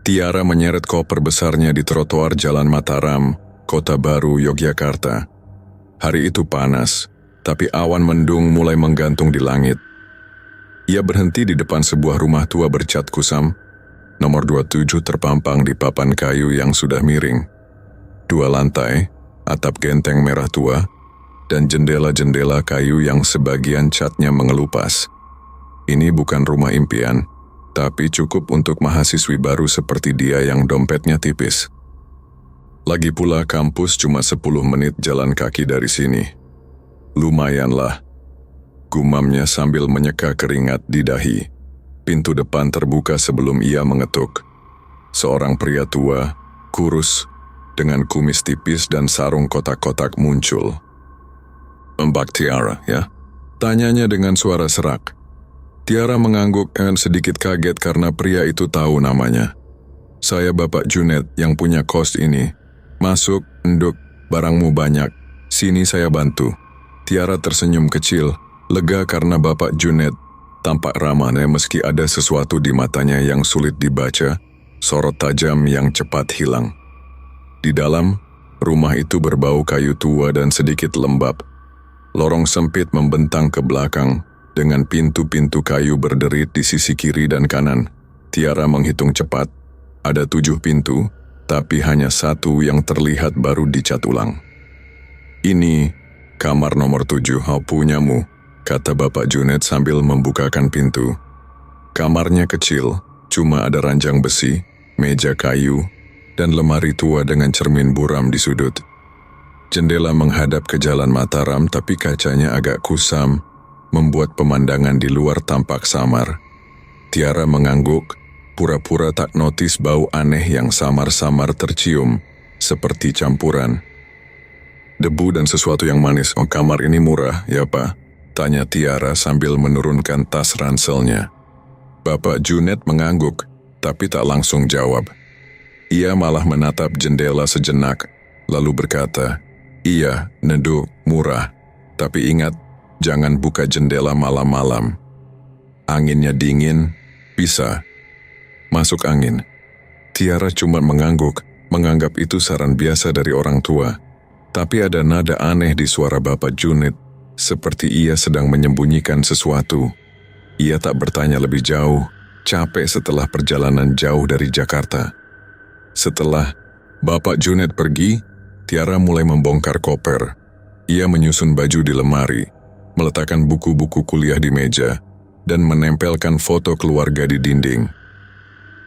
Tiara menyeret koper besarnya di trotoar Jalan Mataram, Kota Baru, Yogyakarta. Hari itu panas, tapi awan mendung mulai menggantung di langit. Ia berhenti di depan sebuah rumah tua bercat kusam. Nomor 27 terpampang di papan kayu yang sudah miring. 2 lantai, atap genteng merah tua, dan jendela-jendela kayu yang sebagian catnya mengelupas. Ini bukan rumah impian, tapi cukup untuk mahasiswi baru seperti dia yang dompetnya tipis. Lagi pula kampus cuma 10 menit jalan kaki dari sini. Lumayanlah, gumamnya sambil menyeka keringat di dahi. Pintu depan terbuka sebelum ia mengetuk. Seorang pria tua, kurus, dengan kumis tipis dan sarung kotak-kotak muncul. "Mbak Tiara, ya?" Tanyanya dengan suara serak. Tiara mengangguk dengan sedikit kaget karena pria itu tahu namanya. "Saya Bapak Junet yang punya kos ini. Masuk, enduk, barangmu banyak. Sini saya bantu." Tiara tersenyum kecil, lega karena Bapak Junet tampak ramahnya meski ada sesuatu di matanya yang sulit dibaca, sorot tajam yang cepat hilang. Di dalam, rumah itu berbau kayu tua dan sedikit lembab. Lorong sempit membentang ke belakang, dengan pintu-pintu kayu berderit di sisi kiri dan kanan. Tiara menghitung cepat, ada 7 pintu, tapi hanya 1 yang terlihat baru dicat ulang. "Ini kamar nomor 7, punyamu," kata Bapak Junet sambil membukakan pintu. Kamarnya kecil, cuma ada ranjang besi, meja kayu, dan lemari tua dengan cermin buram di sudut. Jendela menghadap ke Jalan Mataram tapi kacanya agak kusam, membuat pemandangan di luar tampak samar. Tiara mengangguk, pura-pura tak notis bau aneh yang samar-samar tercium, seperti campuran debu dan sesuatu yang manis. "Oh, kamar ini murah, ya Pak?" tanya Tiara sambil menurunkan tas ranselnya. Bapak Junet mengangguk, tapi tak langsung jawab. Ia malah menatap jendela sejenak, lalu berkata, "Iya, Nedu, murah. Tapi ingat, jangan buka jendela malam-malam. Anginnya dingin, bisa masuk angin." Tiara cuma mengangguk, menganggap itu saran biasa dari orang tua. Tapi ada nada aneh di suara Bapak Junet, seperti ia sedang menyembunyikan sesuatu. Ia tak bertanya lebih jauh, capek setelah perjalanan jauh dari Jakarta. Setelah Bapak Junet pergi, Tiara mulai membongkar koper. Ia menyusun baju di lemari, meletakkan buku-buku kuliah di meja, dan menempelkan foto keluarga di dinding.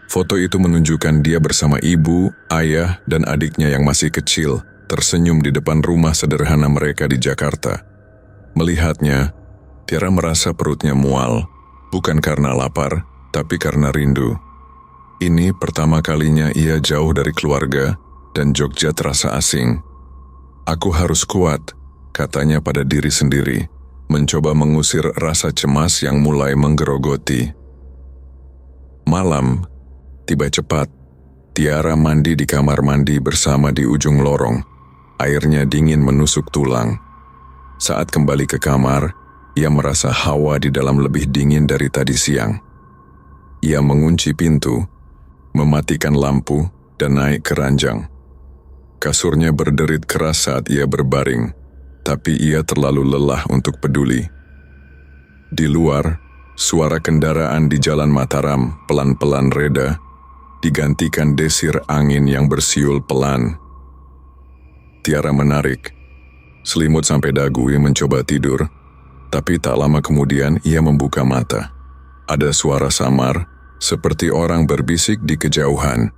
Foto itu menunjukkan dia bersama ibu, ayah, dan adiknya yang masih kecil, tersenyum di depan rumah sederhana mereka di Jakarta. Melihatnya, Tiara merasa perutnya mual, bukan karena lapar, tapi karena rindu. Ini pertama kalinya ia jauh dari keluarga, dan Jogja terasa asing. "Aku harus kuat," katanya pada diri sendiri, mencoba mengusir rasa cemas yang mulai menggerogoti. Malam tiba cepat. Tiara mandi di kamar mandi bersama di ujung lorong. Airnya dingin menusuk tulang. Saat kembali ke kamar, ia merasa hawa di dalam lebih dingin dari tadi siang. Ia mengunci pintu, mematikan lampu, dan naik ke ranjang. Kasurnya berderit keras saat ia berbaring, tapi ia terlalu lelah untuk peduli. Di luar, suara kendaraan di Jalan Mataram pelan-pelan reda, digantikan desir angin yang bersiul pelan. Tiara menarik selimut sampai dagu. Ia mencoba tidur, tapi tak lama kemudian ia membuka mata. Ada suara samar, seperti orang berbisik di kejauhan.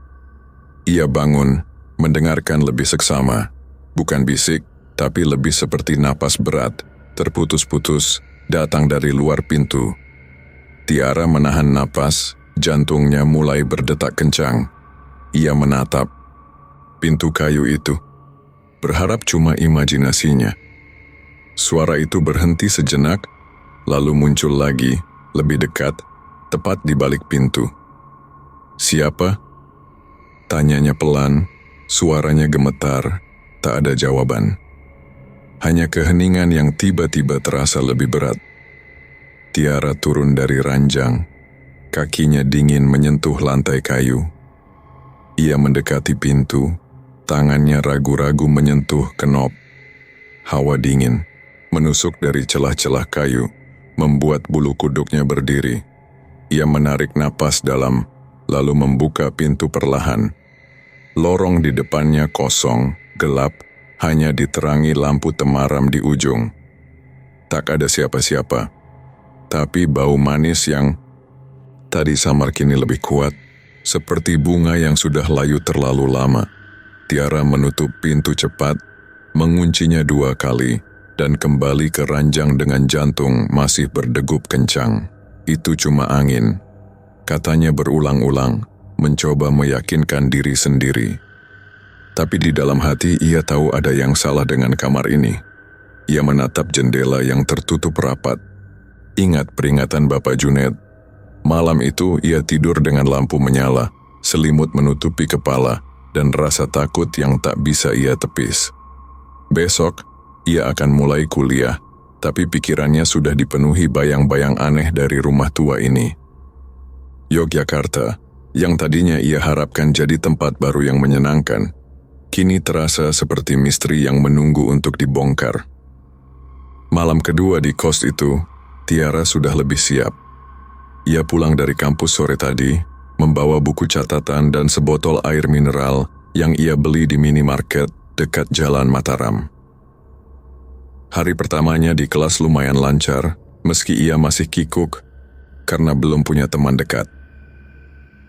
Ia bangun, mendengarkan lebih seksama. Bukan bisik, tapi lebih seperti napas berat, terputus-putus, datang dari luar pintu. Tiara menahan napas, jantungnya mulai berdetak kencang. Ia menatap pintu kayu itu, berharap cuma imajinasinya. Suara itu berhenti sejenak, lalu muncul lagi, lebih dekat, tepat di balik pintu. "Siapa?" tanyanya pelan, suaranya gemetar, tak ada jawaban. Hanya keheningan yang tiba-tiba terasa lebih berat. Tiara turun dari ranjang, kakinya dingin menyentuh lantai kayu. Ia mendekati pintu, tangannya ragu-ragu menyentuh kenop. Hawa dingin menusuk dari celah-celah kayu, membuat bulu kuduknya berdiri. Ia menarik napas dalam, lalu membuka pintu perlahan. Lorong di depannya kosong, gelap, hanya diterangi lampu temaram di ujung. Tak ada siapa-siapa, tapi bau manis yang tadi samar kini lebih kuat, seperti bunga yang sudah layu terlalu lama. Tiara menutup pintu cepat, menguncinya 2 kali, dan kembali ke ranjang dengan jantung masih berdegup kencang. Itu cuma angin, katanya berulang-ulang, mencoba meyakinkan diri sendiri. Tapi di dalam hati ia tahu ada yang salah dengan kamar ini. Ia menatap jendela yang tertutup rapat. Ingat peringatan Bapak Junet. Malam itu ia tidur dengan lampu menyala, selimut menutupi kepala, dan rasa takut yang tak bisa ia tepis. Besok, ia akan mulai kuliah, tapi pikirannya sudah dipenuhi bayang-bayang aneh dari rumah tua ini. Yogyakarta, yang tadinya ia harapkan jadi tempat baru yang menyenangkan, kini terasa seperti misteri yang menunggu untuk dibongkar. Malam kedua di kos itu, Tiara sudah lebih siap. Ia pulang dari kampus sore tadi, membawa buku catatan dan sebotol air mineral yang ia beli di minimarket dekat Jalan Mataram. Hari pertamanya di kelas lumayan lancar, meski ia masih kikuk karena belum punya teman dekat.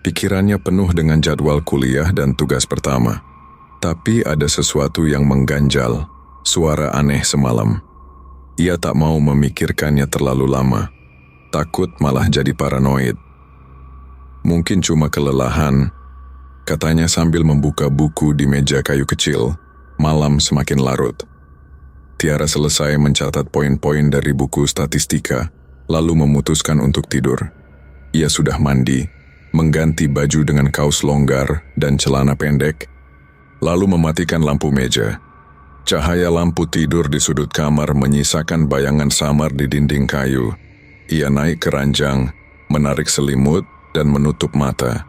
Pikirannya penuh dengan jadwal kuliah dan tugas pertama. Tapi ada sesuatu yang mengganjal, suara aneh semalam. Ia tak mau memikirkannya terlalu lama, takut malah jadi paranoid. Mungkin cuma kelelahan, katanya sambil membuka buku di meja kayu kecil. Malam semakin larut. Tiara selesai mencatat poin-poin dari buku statistika, lalu memutuskan untuk tidur. Ia sudah mandi, mengganti baju dengan kaos longgar dan celana pendek, lalu mematikan lampu meja. Cahaya lampu tidur di sudut kamar menyisakan bayangan samar di dinding kayu. Ia naik ke ranjang, menarik selimut, dan menutup mata.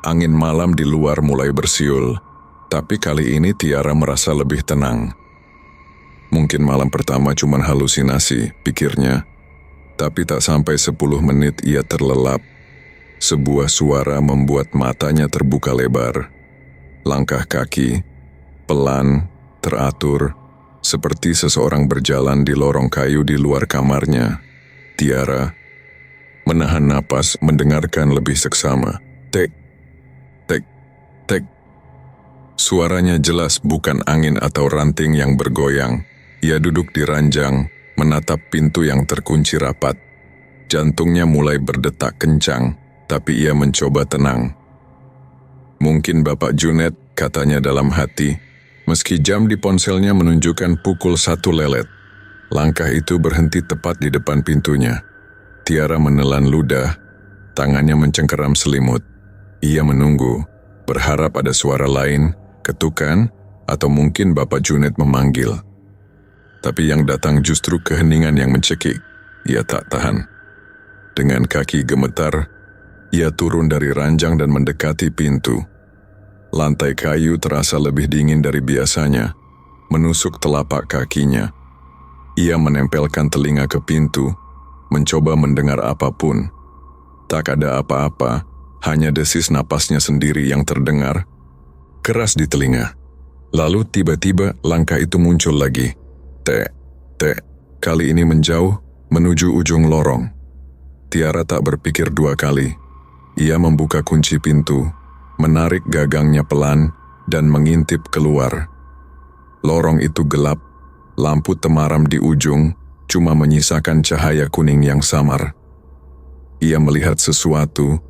Angin malam di luar mulai bersiul, tapi kali ini Tiara merasa lebih tenang. Mungkin malam pertama cuma halusinasi, pikirnya. Tapi tak sampai 10 menit ia terlelap. Sebuah suara membuat matanya terbuka lebar. Langkah kaki, pelan, teratur, seperti seseorang berjalan di lorong kayu di luar kamarnya. Tiara menahan napas mendengarkan lebih seksama. Tek, tek, tek. Suaranya jelas bukan angin atau ranting yang bergoyang. Ia duduk di ranjang, menatap pintu yang terkunci rapat. Jantungnya mulai berdetak kencang, tapi ia mencoba tenang. Mungkin Bapak Junet, katanya dalam hati, meski jam di ponselnya menunjukkan pukul 1 lelet. Langkah itu berhenti tepat di depan pintunya. Tiara menelan ludah, tangannya mencengkeram selimut. Ia menunggu, berharap ada suara lain, ketukan, atau mungkin Bapak Junet memanggil. Tapi yang datang justru keheningan yang mencekik. Ia tak tahan. Dengan kaki gemetar, ia turun dari ranjang dan mendekati pintu. Lantai kayu terasa lebih dingin dari biasanya, menusuk telapak kakinya. Ia menempelkan telinga ke pintu, mencoba mendengar apapun. Tak ada apa-apa, hanya desis napasnya sendiri yang terdengar, keras di telinga. Lalu tiba-tiba langkah itu muncul lagi. Tek, tek, kali ini menjauh, menuju ujung lorong. Tiara tak berpikir 2 kali. Ia membuka kunci pintu, menarik gagangnya pelan, dan mengintip keluar. Lorong itu gelap, lampu temaram di ujung, cuma menyisakan cahaya kuning yang samar. Ia melihat sesuatu,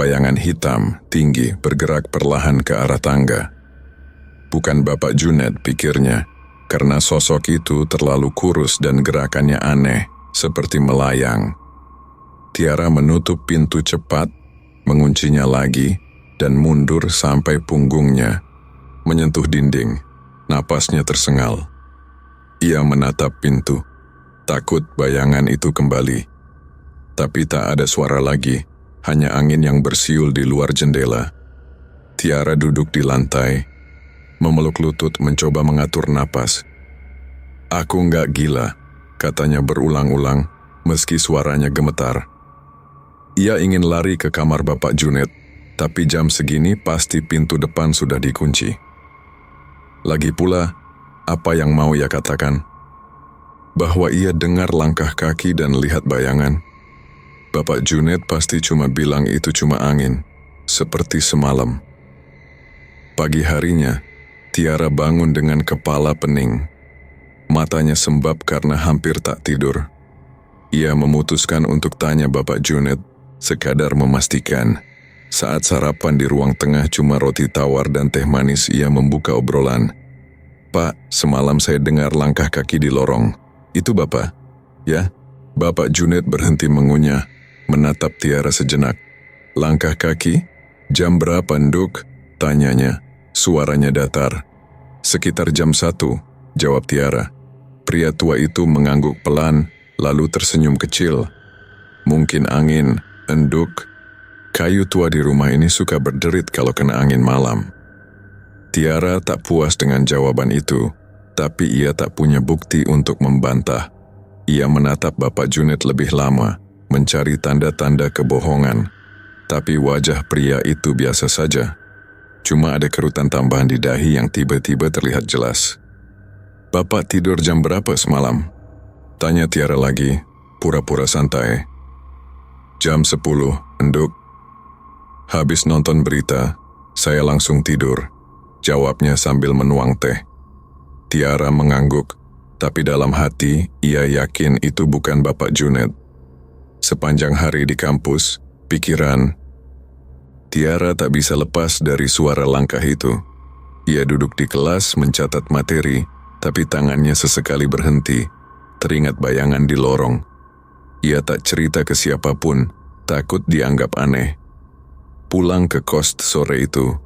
bayangan hitam, tinggi, bergerak perlahan ke arah tangga. Bukan Bapak Junet, pikirnya, karena sosok itu terlalu kurus dan gerakannya aneh, seperti melayang. Tiara menutup pintu cepat, menguncinya lagi, dan mundur sampai punggungnya, menyentuh dinding. Napasnya tersengal. Ia menatap pintu, takut bayangan itu kembali. Tapi tak ada suara lagi, hanya angin yang bersiul di luar jendela. Tiara duduk di lantai, memeluk lutut mencoba mengatur napas. "Aku nggak gila," katanya berulang-ulang, meski suaranya gemetar. Ia ingin lari ke kamar Bapak Junet, tapi jam segini pasti pintu depan sudah dikunci. Lagi pula, apa yang mau ia katakan? Bahwa ia dengar langkah kaki dan lihat bayangan. Bapak Junet pasti cuma bilang itu cuma angin, seperti semalam. Pagi harinya, Tiara bangun dengan kepala pening. Matanya sembab karena hampir tak tidur. Ia memutuskan untuk tanya Bapak Junet, sekadar memastikan. Saat sarapan di ruang tengah cuma roti tawar dan teh manis, ia membuka obrolan. "Pak, semalam saya dengar langkah kaki di lorong. Itu Bapak?" "Ya." Bapak Junet berhenti mengunyah, menatap Tiara sejenak. "Langkah kaki? Jam berapa, Nduk?" tanyanya. Suaranya datar. "Sekitar jam 1, jawab Tiara. Pria tua itu mengangguk pelan, lalu tersenyum kecil. "Mungkin angin, Nduk. Kayu tua di rumah ini suka berderit kalau kena angin malam." Tiara tak puas dengan jawaban itu, tapi ia tak punya bukti untuk membantah. Ia menatap Bapak Junet lebih lama, mencari tanda-tanda kebohongan. Tapi wajah pria itu biasa saja. Cuma ada kerutan tambahan di dahi yang tiba-tiba terlihat jelas. "Bapak tidur jam berapa semalam?" tanya Tiara lagi, pura-pura santai. "Jam 10, Nduk. Habis nonton berita, saya langsung tidur," jawabnya sambil menuang teh. Tiara mengangguk, tapi dalam hati ia yakin itu bukan Bapak Junet. Sepanjang hari di kampus, pikiran Tiara tak bisa lepas dari suara langkah itu. Ia duduk di kelas mencatat materi, tapi tangannya sesekali berhenti, teringat bayangan di lorong. Ia tak cerita ke siapapun, takut dianggap aneh. Pulang ke kos sore itu,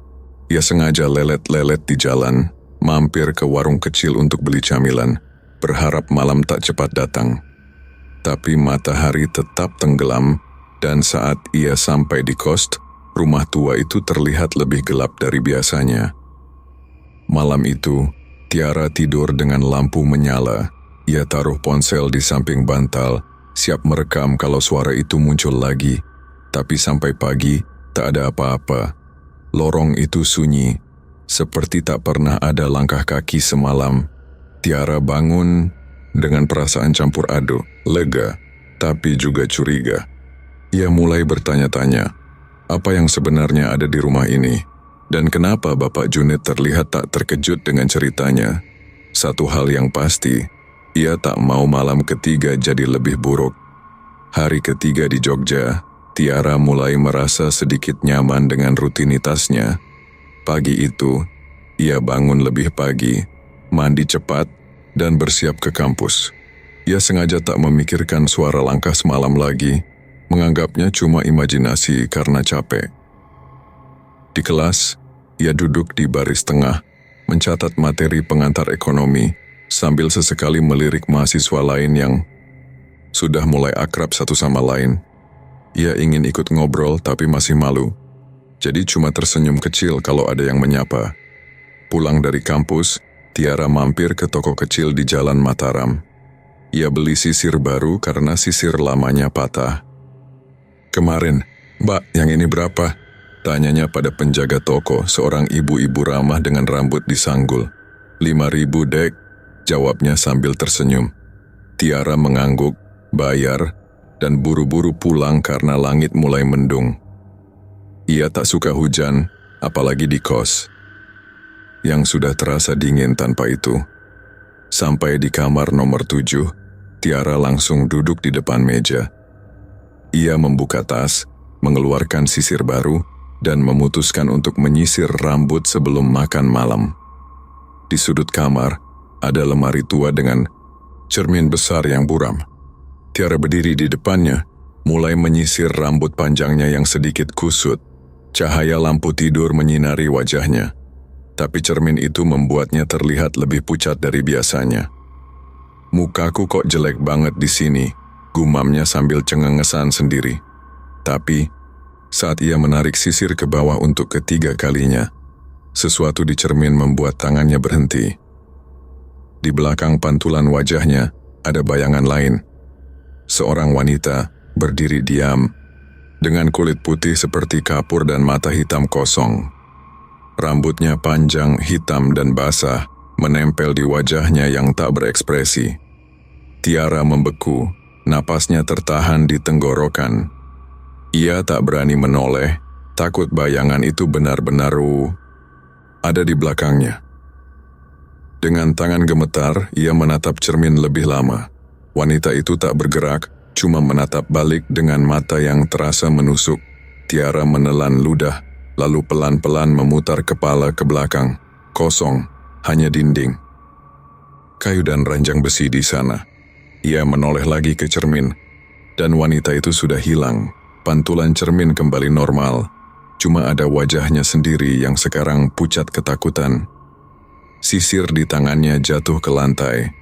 ia sengaja lelet-lelet di jalan, mampir ke warung kecil untuk beli camilan, berharap malam tak cepat datang. Tapi matahari tetap tenggelam, dan saat ia sampai di kos, rumah tua itu terlihat lebih gelap dari biasanya. Malam itu, Tiara tidur dengan lampu menyala. Ia taruh ponsel di samping bantal, siap merekam kalau suara itu muncul lagi. Tapi sampai pagi, tak ada apa-apa. Lorong itu sunyi, seperti tak pernah ada langkah kaki semalam. Tiara bangun dengan perasaan campur aduk, lega, tapi juga curiga. Ia mulai bertanya-tanya, apa yang sebenarnya ada di rumah ini? Dan kenapa Bapak Junet terlihat tak terkejut dengan ceritanya? Satu hal yang pasti, ia tak mau malam ketiga jadi lebih buruk. Hari ketiga di Jogja, Tiara mulai merasa sedikit nyaman dengan rutinitasnya. Pagi itu, ia bangun lebih pagi, mandi cepat, dan bersiap ke kampus. Ia sengaja tak memikirkan suara langkah semalam lagi, menganggapnya cuma imajinasi karena capek. Di kelas, ia duduk di baris tengah, mencatat materi pengantar ekonomi, sambil sesekali melirik mahasiswa lain yang sudah mulai akrab satu sama lain. Ia ingin ikut ngobrol tapi masih malu, jadi cuma tersenyum kecil kalau ada yang menyapa. Pulang dari kampus, Tiara mampir ke toko kecil di Jalan Mataram. Ia beli sisir baru karena sisir lamanya patah. "Kemarin, Mbak, yang ini berapa?" tanyanya pada penjaga toko, seorang ibu-ibu ramah dengan rambut disanggul. 5.000, Dek, jawabnya sambil tersenyum. Tiara mengangguk, bayar, dan buru-buru pulang karena langit mulai mendung. Ia tak suka hujan, apalagi di kos, yang sudah terasa dingin tanpa itu. Sampai di kamar nomor 7, Tiara langsung duduk di depan meja. Ia membuka tas, mengeluarkan sisir baru, dan memutuskan untuk menyisir rambut sebelum makan malam. Di sudut kamar, ada lemari tua dengan cermin besar yang buram. Tiara berdiri di depannya, mulai menyisir rambut panjangnya yang sedikit kusut. Cahaya lampu tidur menyinari wajahnya, tapi cermin itu membuatnya terlihat lebih pucat dari biasanya. "Mukaku kok jelek banget di sini," gumamnya sambil cengengesan sendiri. Tapi, Saat ia menarik sisir ke bawah untuk ketiga kalinya, sesuatu di cermin membuat tangannya berhenti. Di belakang pantulan wajahnya ada bayangan lain. Seorang wanita berdiri diam, dengan kulit putih seperti kapur dan mata hitam kosong. Rambutnya panjang, hitam dan basah, menempel di wajahnya yang tak berekspresi. Tiara membeku, napasnya tertahan di tenggorokan. Ia tak berani menoleh, takut bayangan itu benar-benar ada di belakangnya. Dengan tangan gemetar, ia menatap cermin lebih lama. Wanita itu tak bergerak, cuma menatap balik dengan mata yang terasa menusuk. Tiara menelan ludah, lalu pelan-pelan memutar kepala ke belakang. Kosong, hanya dinding. Kayu dan ranjang besi di sana. Ia menoleh lagi ke cermin, dan wanita itu sudah hilang. Pantulan cermin kembali normal. Cuma ada wajahnya sendiri yang sekarang pucat ketakutan. Sisir di tangannya jatuh ke lantai,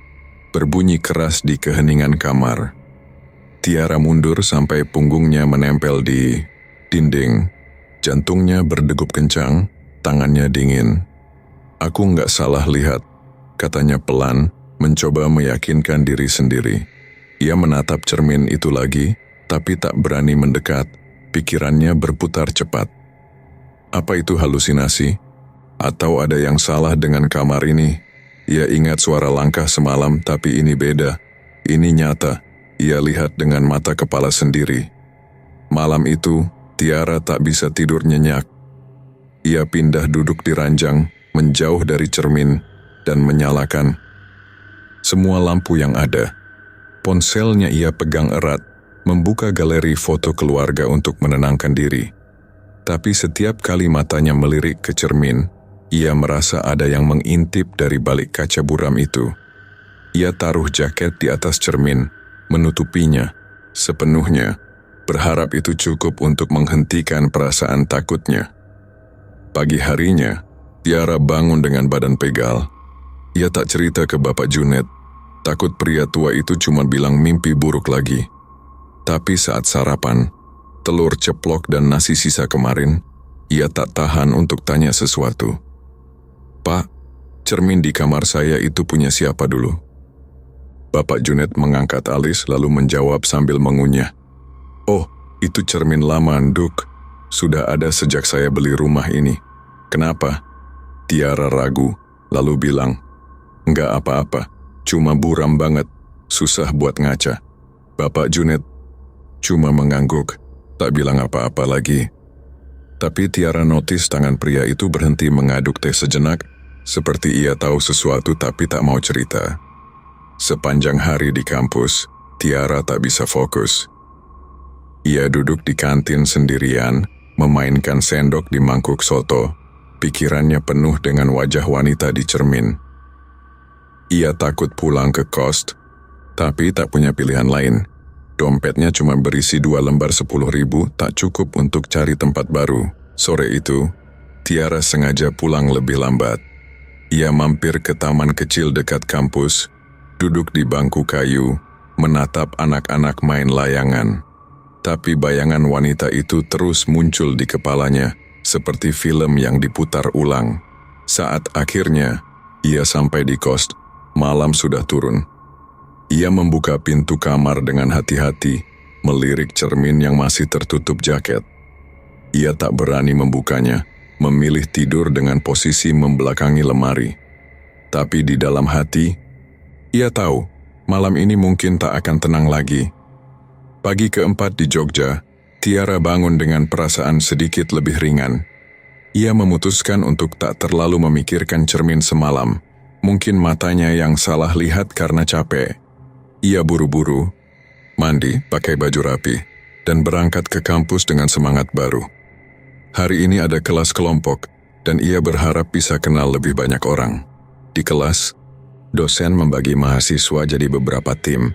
berbunyi keras di keheningan kamar. Tiara mundur sampai punggungnya menempel di dinding. Jantungnya berdegup kencang, tangannya dingin. "Aku nggak salah lihat," katanya pelan, mencoba meyakinkan diri sendiri. Ia menatap cermin itu lagi, tapi tak berani mendekat. Pikirannya berputar cepat. Apa itu halusinasi? Atau ada yang salah dengan kamar ini? Ia ingat suara langkah semalam, tapi ini beda. Ini nyata. Ia lihat dengan mata kepala sendiri. Malam itu, Tiara tak bisa tidur nyenyak. Ia pindah duduk di ranjang, menjauh dari cermin, dan menyalakan semua lampu yang ada. Ponselnya ia pegang erat, membuka galeri foto keluarga untuk menenangkan diri. Tapi setiap kali matanya melirik ke cermin, ia merasa ada yang mengintip dari balik kaca buram itu. Ia taruh jaket di atas cermin, menutupinya sepenuhnya, berharap itu cukup untuk menghentikan perasaan takutnya. Pagi harinya, Tiara bangun dengan badan pegal. Ia tak cerita ke Bapak Junet, takut pria tua itu cuma bilang mimpi buruk lagi. Tapi saat sarapan, telur ceplok dan nasi sisa kemarin, ia tak tahan untuk tanya sesuatu. "Pak, cermin di kamar saya itu punya siapa dulu?" Bapak Junet mengangkat alis lalu menjawab sambil mengunyah. "Oh, itu cermin lama, Nduk. Sudah ada sejak saya beli rumah ini." "Kenapa?" Tiara ragu, lalu bilang, "Nggak apa-apa, cuma buram banget, susah buat ngaca." Bapak Junet cuma mengangguk, tak bilang apa-apa lagi. Tapi Tiara notis tangan pria itu berhenti mengaduk teh sejenak, seperti ia tahu sesuatu tapi tak mau cerita. Sepanjang hari di kampus, Tiara tak bisa fokus. Ia duduk di kantin sendirian, memainkan sendok di mangkuk soto. Pikirannya penuh dengan wajah wanita di cermin. Ia takut pulang ke kos, tapi tak punya pilihan lain. Dompetnya cuma berisi 2 lembar 10.000, tak cukup untuk cari tempat baru. Sore itu, Tiara sengaja pulang lebih lambat. Ia mampir ke taman kecil dekat kampus, duduk di bangku kayu, menatap anak-anak main layangan. Tapi bayangan wanita itu terus muncul di kepalanya, seperti film yang diputar ulang. Saat akhirnya, ia sampai di kos, malam sudah turun. Ia membuka pintu kamar dengan hati-hati, melirik cermin yang masih tertutup jaket. Ia tak berani membukanya, memilih tidur dengan posisi membelakangi lemari. Tapi di dalam hati, ia tahu malam ini mungkin tak akan tenang lagi. Pagi keempat di Jogja, Tiara bangun dengan perasaan sedikit lebih ringan. Ia memutuskan untuk tak terlalu memikirkan cermin semalam. Mungkin matanya yang salah lihat karena capek. Ia buru-buru, mandi, pakai baju rapi, dan berangkat ke kampus dengan semangat baru. Hari ini ada kelas kelompok, dan ia berharap bisa kenal lebih banyak orang. Di kelas, dosen membagi mahasiswa jadi beberapa tim,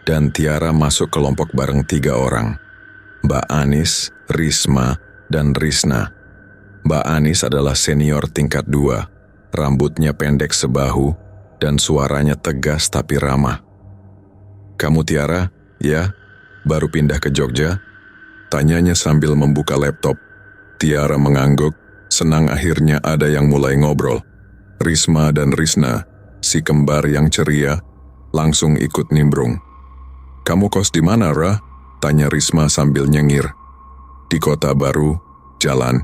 dan Tiara masuk kelompok bareng 3 orang. Mbak Anis, Risma, dan Risna. Mbak Anis adalah senior tingkat 2, rambutnya pendek sebahu, dan suaranya tegas tapi ramah. "Kamu Tiara, ya? Baru pindah ke Jogja?" Tanyanya sambil membuka laptop. Tiara mengangguk, senang akhirnya ada yang mulai ngobrol. Risma dan Risna, si kembar yang ceria, langsung ikut nimbrung. "Kamu kos di mana, Ra?" tanya Risma sambil nyengir. "Di Kota Baru, Jalan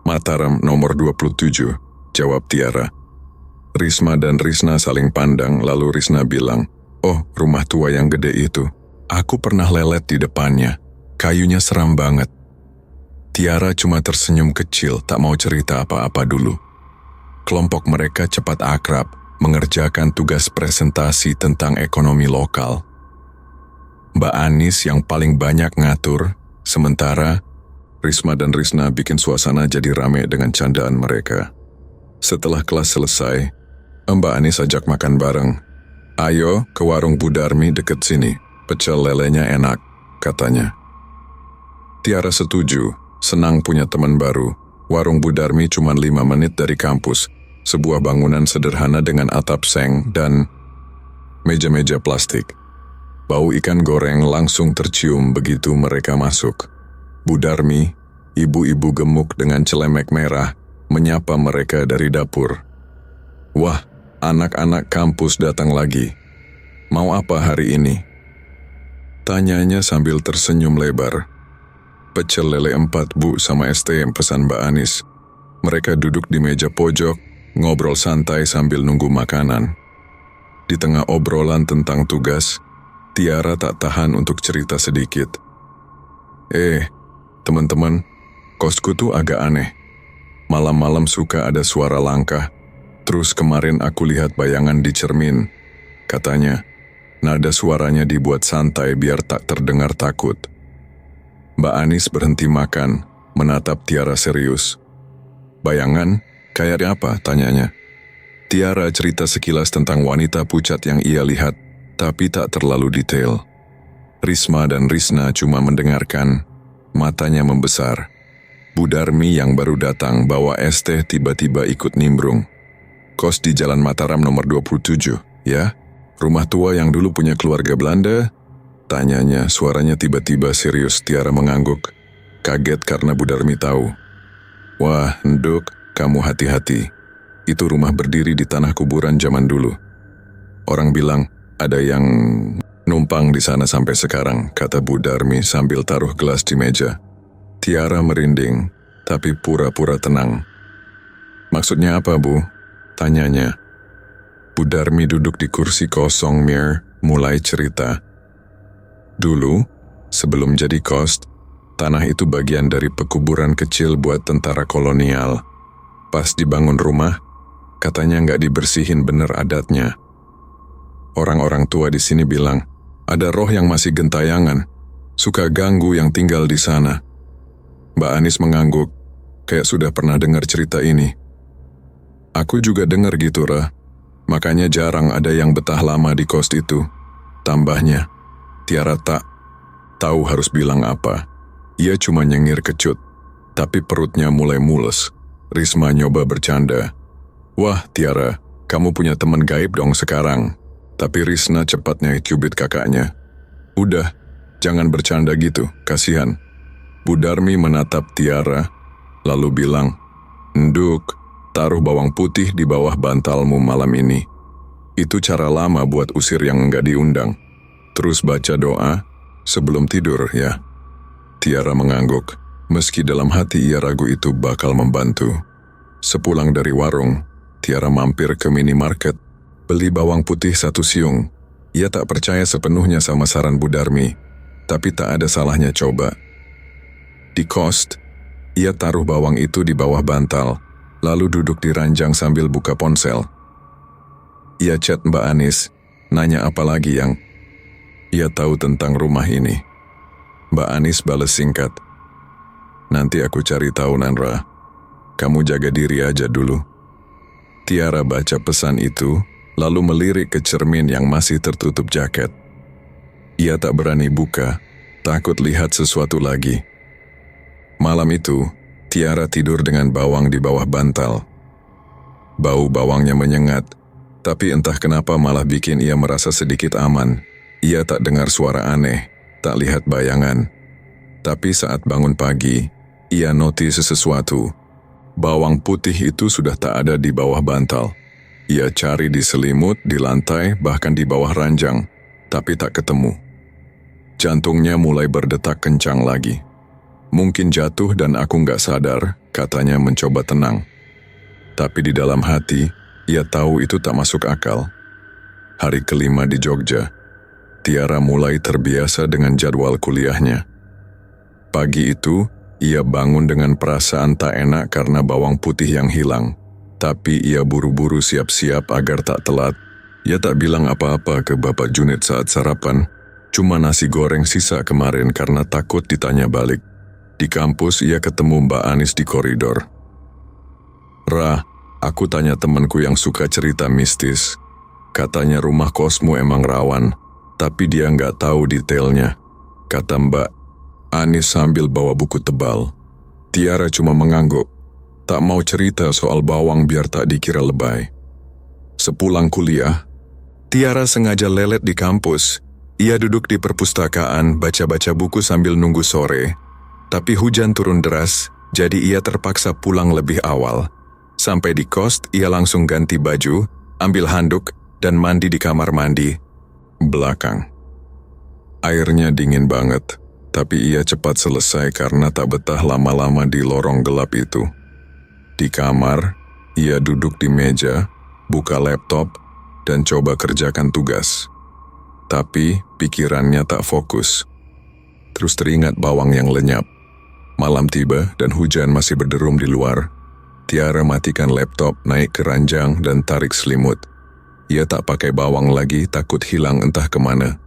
Mataram nomor 27, jawab Tiara. Risma dan Risna saling pandang, lalu Risna bilang, "Oh, rumah tua yang gede itu. Aku pernah lelet di depannya. Kayunya seram banget." Tiara cuma tersenyum kecil, tak mau cerita apa-apa dulu. Kelompok mereka cepat akrab, mengerjakan tugas presentasi tentang ekonomi lokal. Mbak Anis yang paling banyak ngatur, sementara Risma dan Risna bikin suasana jadi rame dengan candaan mereka. Setelah kelas selesai, Mbak Anis ajak makan bareng. "Ayo ke warung Bu Darmi deket sini, pecel lelenya enak," katanya. Tiara setuju. Senang punya teman baru. Warung Bu Darmi cuma 5 menit dari kampus. Sebuah bangunan sederhana dengan atap seng dan meja-meja plastik. Bau ikan goreng langsung tercium begitu mereka masuk. Bu Darmi, ibu-ibu gemuk dengan celemek merah, menyapa mereka dari dapur. "Wah, anak-anak kampus datang lagi. Mau apa hari ini?" tanyanya sambil tersenyum lebar. "Pecel lele 4, Bu, sama es teh," pesan Mbak Anis. Mereka duduk di meja pojok, ngobrol santai sambil nunggu makanan. Di tengah obrolan tentang tugas, Tiara tak tahan untuk cerita sedikit. Teman-teman, kosku tuh agak aneh. Malam-malam suka ada suara langkah. Terus kemarin aku lihat bayangan di cermin. Katanya, nada suaranya dibuat santai biar tak terdengar takut." Mbak Anis berhenti makan, menatap Tiara serius. "Bayangan? Kayak apa?" tanyanya. Tiara cerita sekilas tentang wanita pucat yang ia lihat, tapi tak terlalu detail. Risma dan Risna cuma mendengarkan, matanya membesar. Bu Darmi yang baru datang bawa es teh tiba-tiba ikut nimbrung. "Kos di Jalan Mataram nomor 27, ya? Rumah tua yang dulu punya keluarga Belanda?" tanyanya, suaranya tiba-tiba serius. Tiara mengangguk, kaget karena Bu Darmi tahu. "Wah, Nduk, kamu hati-hati. Itu rumah berdiri di tanah kuburan zaman dulu. Orang bilang ada yang numpang di sana sampai sekarang," kata Bu Darmi sambil taruh gelas di meja. Tiara merinding, tapi pura-pura tenang. "Maksudnya apa, Bu?" tanyanya. Bu Darmi duduk di kursi kosong mulai cerita. "Dulu, sebelum jadi kos, tanah itu bagian dari pekuburan kecil buat tentara kolonial. Pas dibangun rumah, katanya nggak dibersihin bener adatnya. Orang-orang tua di sini bilang, ada roh yang masih gentayangan, suka ganggu yang tinggal di sana." Mbak Anis mengangguk, kayak sudah pernah dengar cerita ini. "Aku juga dengar gitu, Ra. Makanya jarang ada yang betah lama di kos itu," tambahnya. Tiara tak tahu harus bilang apa. Ia cuma nyengir kecut, tapi perutnya mulai mules. Risma nyoba bercanda. "Wah, Tiara, kamu punya teman gaib dong sekarang." Tapi Risna cepatnya cubit kakaknya. "Udah, jangan bercanda gitu, kasihan." Bu Darmi menatap Tiara, lalu bilang, "Nduk, taruh bawang putih di bawah bantalmu malam ini. Itu cara lama buat usir yang enggak diundang. Terus baca doa sebelum tidur ya." Tiara mengangguk, meski dalam hati ia ragu itu bakal membantu. Sepulang dari warung, Tiara mampir ke minimarket, beli bawang putih 1 siung. Ia tak percaya sepenuhnya sama saran Bu Darmi, tapi tak ada salahnya coba. Di kos, ia taruh bawang itu di bawah bantal, lalu duduk di ranjang sambil buka ponsel. Ia chat Mbak Anis, nanya apa lagi yang ia tahu tentang rumah ini. Mbak Anis balas singkat, "Nanti aku cari tahu, Nanra. Kamu jaga diri aja dulu." Tiara baca pesan itu, lalu melirik ke cermin yang masih tertutup jaket. Ia tak berani buka, takut lihat sesuatu lagi. Malam itu, Tiara tidur dengan bawang di bawah bantal. Bau bawangnya menyengat, tapi entah kenapa malah bikin ia merasa sedikit aman. Ia tak dengar suara aneh, tak lihat bayangan. Tapi saat bangun pagi, ia notice sesuatu. Bawang putih itu sudah tak ada di bawah bantal. Ia cari di selimut, di lantai, bahkan di bawah ranjang, tapi tak ketemu. Jantungnya mulai berdetak kencang lagi. Mungkin jatuh dan aku nggak sadar, katanya mencoba tenang. Tapi di dalam hati, ia tahu itu tak masuk akal. Hari kelima di Jogja, Tiara mulai terbiasa dengan jadwal kuliahnya. Pagi itu, ia bangun dengan perasaan tak enak karena bawang putih yang hilang. Tapi ia buru-buru siap-siap agar tak telat. Ia tak bilang apa-apa ke Bapak Juned saat sarapan, cuma nasi goreng sisa kemarin karena takut ditanya balik. Di kampus ia ketemu Mbak Anis di koridor. "Ra, aku tanya temanku yang suka cerita mistis. Katanya rumah kosmu emang rawan, tapi dia nggak tahu detailnya," kata Mbak Anis sambil bawa buku tebal. Tiara cuma mengangguk, tak mau cerita soal bawang biar tak dikira lebay. Sepulang kuliah, Tiara sengaja lelet di kampus. Ia duduk di perpustakaan, baca-baca buku sambil nunggu sore. Tapi hujan turun deras, jadi ia terpaksa pulang lebih awal. Sampai di kos, ia langsung ganti baju, ambil handuk, dan mandi di kamar mandi belakang. Airnya dingin banget, tapi ia cepat selesai karena tak betah lama-lama di lorong gelap itu. Di kamar, ia duduk di meja, buka laptop, dan coba kerjakan tugas. Tapi pikirannya tak fokus. Terus teringat bawang yang lenyap. Malam tiba dan hujan masih berderum di luar. Tiara matikan laptop, naik ke ranjang, dan tarik selimut. Ia tak pakai bawang lagi, takut hilang entah kemana.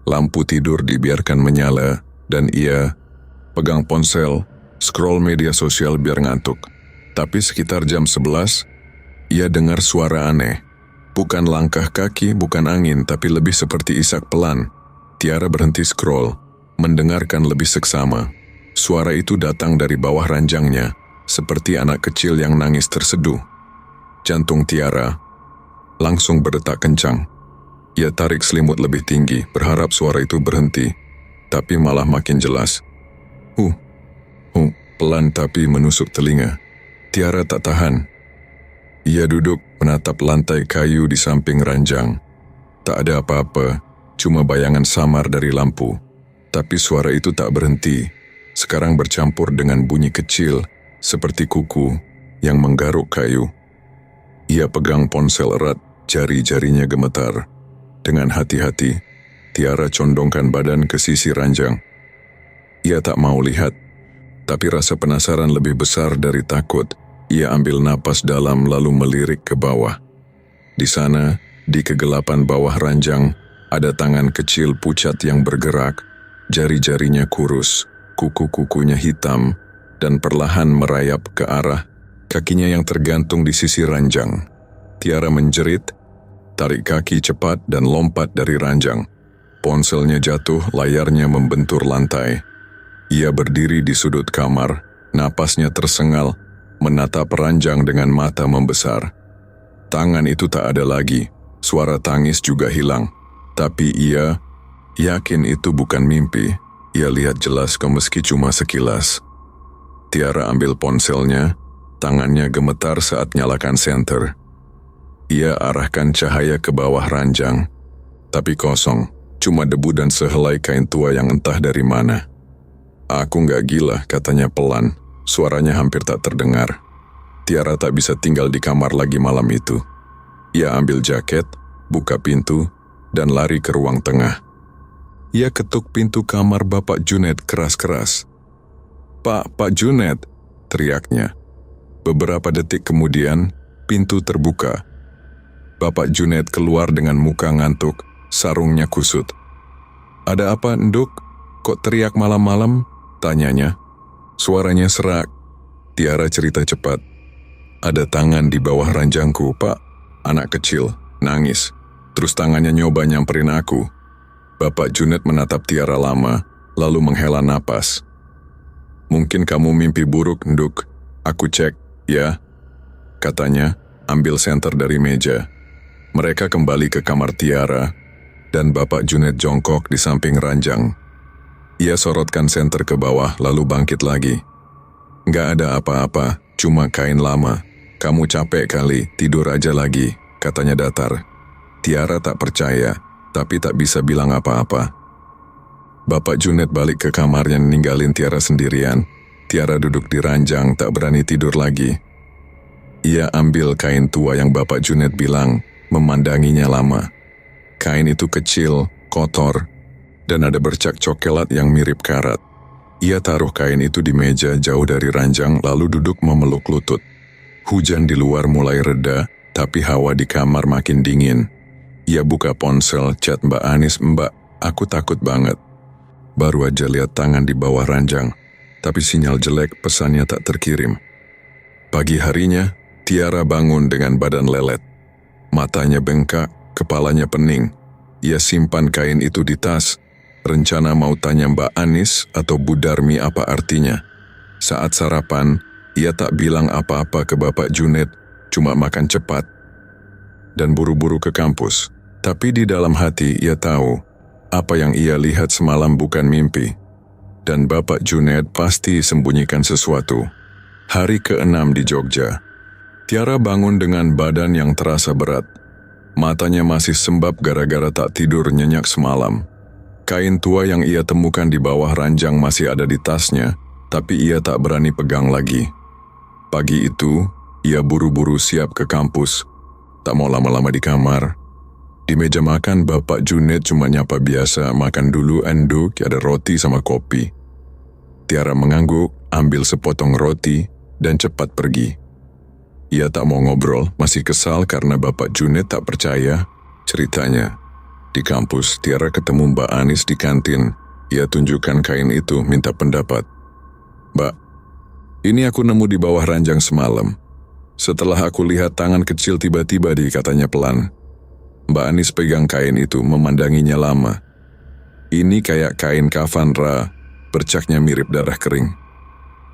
Lampu tidur dibiarkan menyala, dan ia pegang ponsel, scroll media sosial biar ngantuk. Tapi sekitar jam 11, ia dengar suara aneh. Bukan langkah kaki, bukan angin, tapi lebih seperti isak pelan. Tiara berhenti scroll, mendengarkan lebih seksama. Suara itu datang dari bawah ranjangnya, seperti anak kecil yang nangis terseduh. Jantung Tiara langsung berdetak kencang. Ia tarik selimut lebih tinggi, berharap suara itu berhenti, tapi malah makin jelas. Pelan tapi menusuk telinga. Tiara tak tahan. Ia duduk menatap lantai kayu di samping ranjang. Tak ada apa-apa, cuma bayangan samar dari lampu. Tapi suara itu tak berhenti. Sekarang bercampur dengan bunyi kecil, seperti kuku yang menggaruk kayu. Ia pegang ponsel erat, jari-jarinya gemetar. Dengan hati-hati, Tiara condongkan badan ke sisi ranjang. Ia tak mau lihat, tapi rasa penasaran lebih besar dari takut. Ia ambil napas dalam lalu melirik ke bawah. Di sana, di kegelapan bawah ranjang, ada tangan kecil pucat yang bergerak, jari-jarinya kurus, kuku-kukunya hitam, dan perlahan merayap ke arah kakinya yang tergantung di sisi ranjang. Tiara menjerit, tarik kaki cepat dan lompat dari ranjang. Ponselnya jatuh, layarnya membentur lantai. Ia berdiri di sudut kamar, napasnya tersengal, menatap ranjang dengan mata membesar. Tangan itu tak ada lagi, suara tangis juga hilang. Tapi ia yakin itu bukan mimpi. Ia lihat jelas meski cuma sekilas. Tiara ambil ponselnya, tangannya gemetar saat nyalakan senter. Ia arahkan cahaya ke bawah ranjang, tapi kosong, cuma debu dan sehelai kain tua yang entah dari mana. "Aku nggak gila," katanya pelan. Suaranya hampir tak terdengar. Tiara tak bisa tinggal di kamar lagi malam itu. Ia ambil jaket, buka pintu, dan lari ke ruang tengah. Ia ketuk pintu kamar Bapak Juned keras-keras. Pak Juned," teriaknya. Beberapa detik kemudian, pintu terbuka. Bapak Juned keluar dengan muka ngantuk, sarungnya kusut. "Ada apa, Nduk? Kok teriak malam-malam?" tanyanya. Suaranya serak. Tiara cerita cepat. "Ada tangan di bawah ranjangku, Pak. Anak kecil, nangis. Terus tangannya nyoba nyamperin aku." Bapak Juned menatap Tiara lama, lalu menghela napas. "Mungkin kamu mimpi buruk, Nduk. Aku cek, ya," katanya, ambil senter dari meja. Mereka kembali ke kamar Tiara, dan Bapak Juned jongkok di samping ranjang. Ia sorotkan senter ke bawah lalu bangkit lagi. Nggak ada apa-apa, cuma kain lama. Kamu capek kali, tidur aja lagi, katanya datar. Tiara tak percaya, tapi tak bisa bilang apa-apa. Bapak Junet balik ke kamarnya ninggalin Tiara sendirian. Tiara duduk di ranjang, tak berani tidur lagi. Ia ambil kain tua yang Bapak Junet bilang, memandanginya lama. Kain itu kecil, kotor, dan ada bercak coklat yang mirip karat. Ia taruh kain itu di meja jauh dari ranjang lalu duduk memeluk lutut. Hujan di luar mulai reda, tapi hawa di kamar makin dingin. Ia buka ponsel, chat Mbak Anis, "Mbak, aku takut banget." Baru aja lihat tangan di bawah ranjang, tapi sinyal jelek, pesannya tak terkirim. Pagi harinya, Tiara bangun dengan badan lelet. Matanya bengkak, kepalanya pening. Ia simpan kain itu di tas. Rencana mau tanya Mbak Anis atau Bu Darmi apa artinya. Saat sarapan, ia tak bilang apa-apa ke Bapak Junet, cuma makan cepat dan buru-buru ke kampus. Tapi di dalam hati ia tahu, apa yang ia lihat semalam bukan mimpi. Dan Bapak Junet pasti sembunyikan sesuatu. Hari ke-6 di Jogja. Tiara bangun dengan badan yang terasa berat. Matanya masih sembab gara-gara tak tidur nyenyak semalam. Kain tua yang ia temukan di bawah ranjang masih ada di tasnya, tapi ia tak berani pegang lagi. Pagi itu, ia buru-buru siap ke kampus. Tak mau lama-lama di kamar. Di meja makan, Bapak Junet cuma nyapa biasa, makan dulu enduk, ada roti sama kopi. Tiara mengangguk, ambil sepotong roti, dan cepat pergi. Ia tak mau ngobrol, masih kesal karena Bapak Junet tak percaya ceritanya. Di kampus, Tiara ketemu Mbak Anis di kantin. Ia tunjukkan kain itu, minta pendapat. "Mbak, ini aku nemu di bawah ranjang semalam. Setelah aku lihat tangan kecil tiba-tiba katanya pelan." Mbak Anis pegang kain itu, memandanginya lama. "Ini kayak kain kafan Ra, bercaknya mirip darah kering.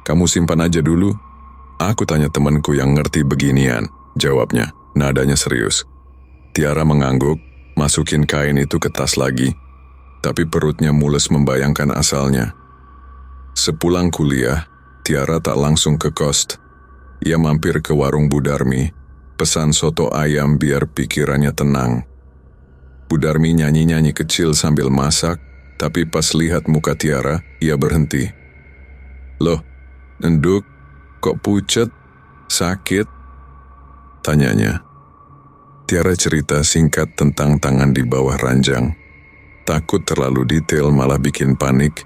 Kamu simpan aja dulu." "Aku tanya temanku yang ngerti beginian," jawabnya, nadanya serius. Tiara mengangguk, masukin kain itu ke tas lagi, tapi perutnya mules membayangkan asalnya. Sepulang kuliah, Tiara tak langsung ke kos. Ia mampir ke warung Bu Darmi, pesan soto ayam biar pikirannya tenang. Bu Darmi nyanyi-nyanyi kecil sambil masak, tapi pas lihat muka Tiara, ia berhenti. "Loh, Enduk, kok pucet? Sakit?" tanyanya. Tiara cerita singkat tentang tangan di bawah ranjang. Takut terlalu detail malah bikin panik.